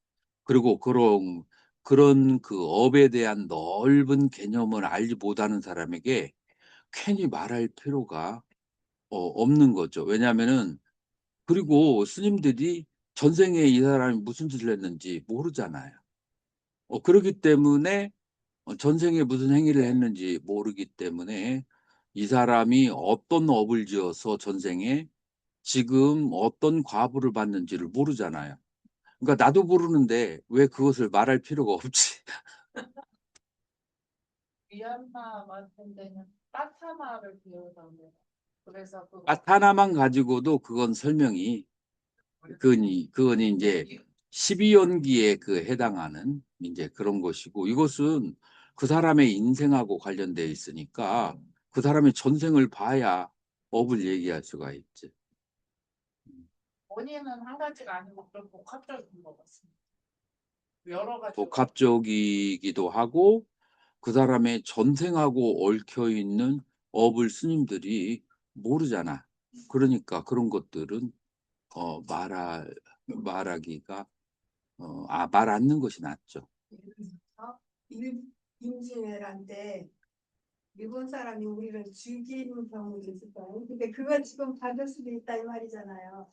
그리고 그런 그 업에 대한 넓은 개념을 알지 못하는 사람에게 괜히 말할 필요가 없는 거죠. 왜냐하면은, 그리고 스님들이 전생에 이 사람이 무슨 짓을 했는지 모르잖아요. 그렇기 때문에 전생에 무슨 행위를 했는지 모르기 때문에 이 사람이 어떤 업을 지어서 전생에 지금 어떤 과보를 받는지를 모르잖아요. 그러니까 나도 모르는데 왜 그것을 말할 필요가 없지? 미얀마 같은 데는 빠타마를 비우던데. 그래서 그 하나만 가지고도 그건 설명이 그건 이제 12연기에 그 해당하는 이제 그런 것이고, 이것은 그 사람의 인생하고 관련돼 있으니까 그 사람의 전생을 봐야 업을 얘기할 수가 있지. 원인은 한 가지가 아니고 좀 복합적인 것 같습니다. 여러 가지. 복합적이기도 하고 그 사람의 전생하고 얽혀 있는 업을 스님들이 모르잖아. 그러니까 그런 것들은 말하기가 말 않는 것이 낫죠. 임진왜란때 일본 사람이 우리를 죽이는 경우도 있을까요? 근데 그거 지금 받을 수도 있다 이 말이잖아요.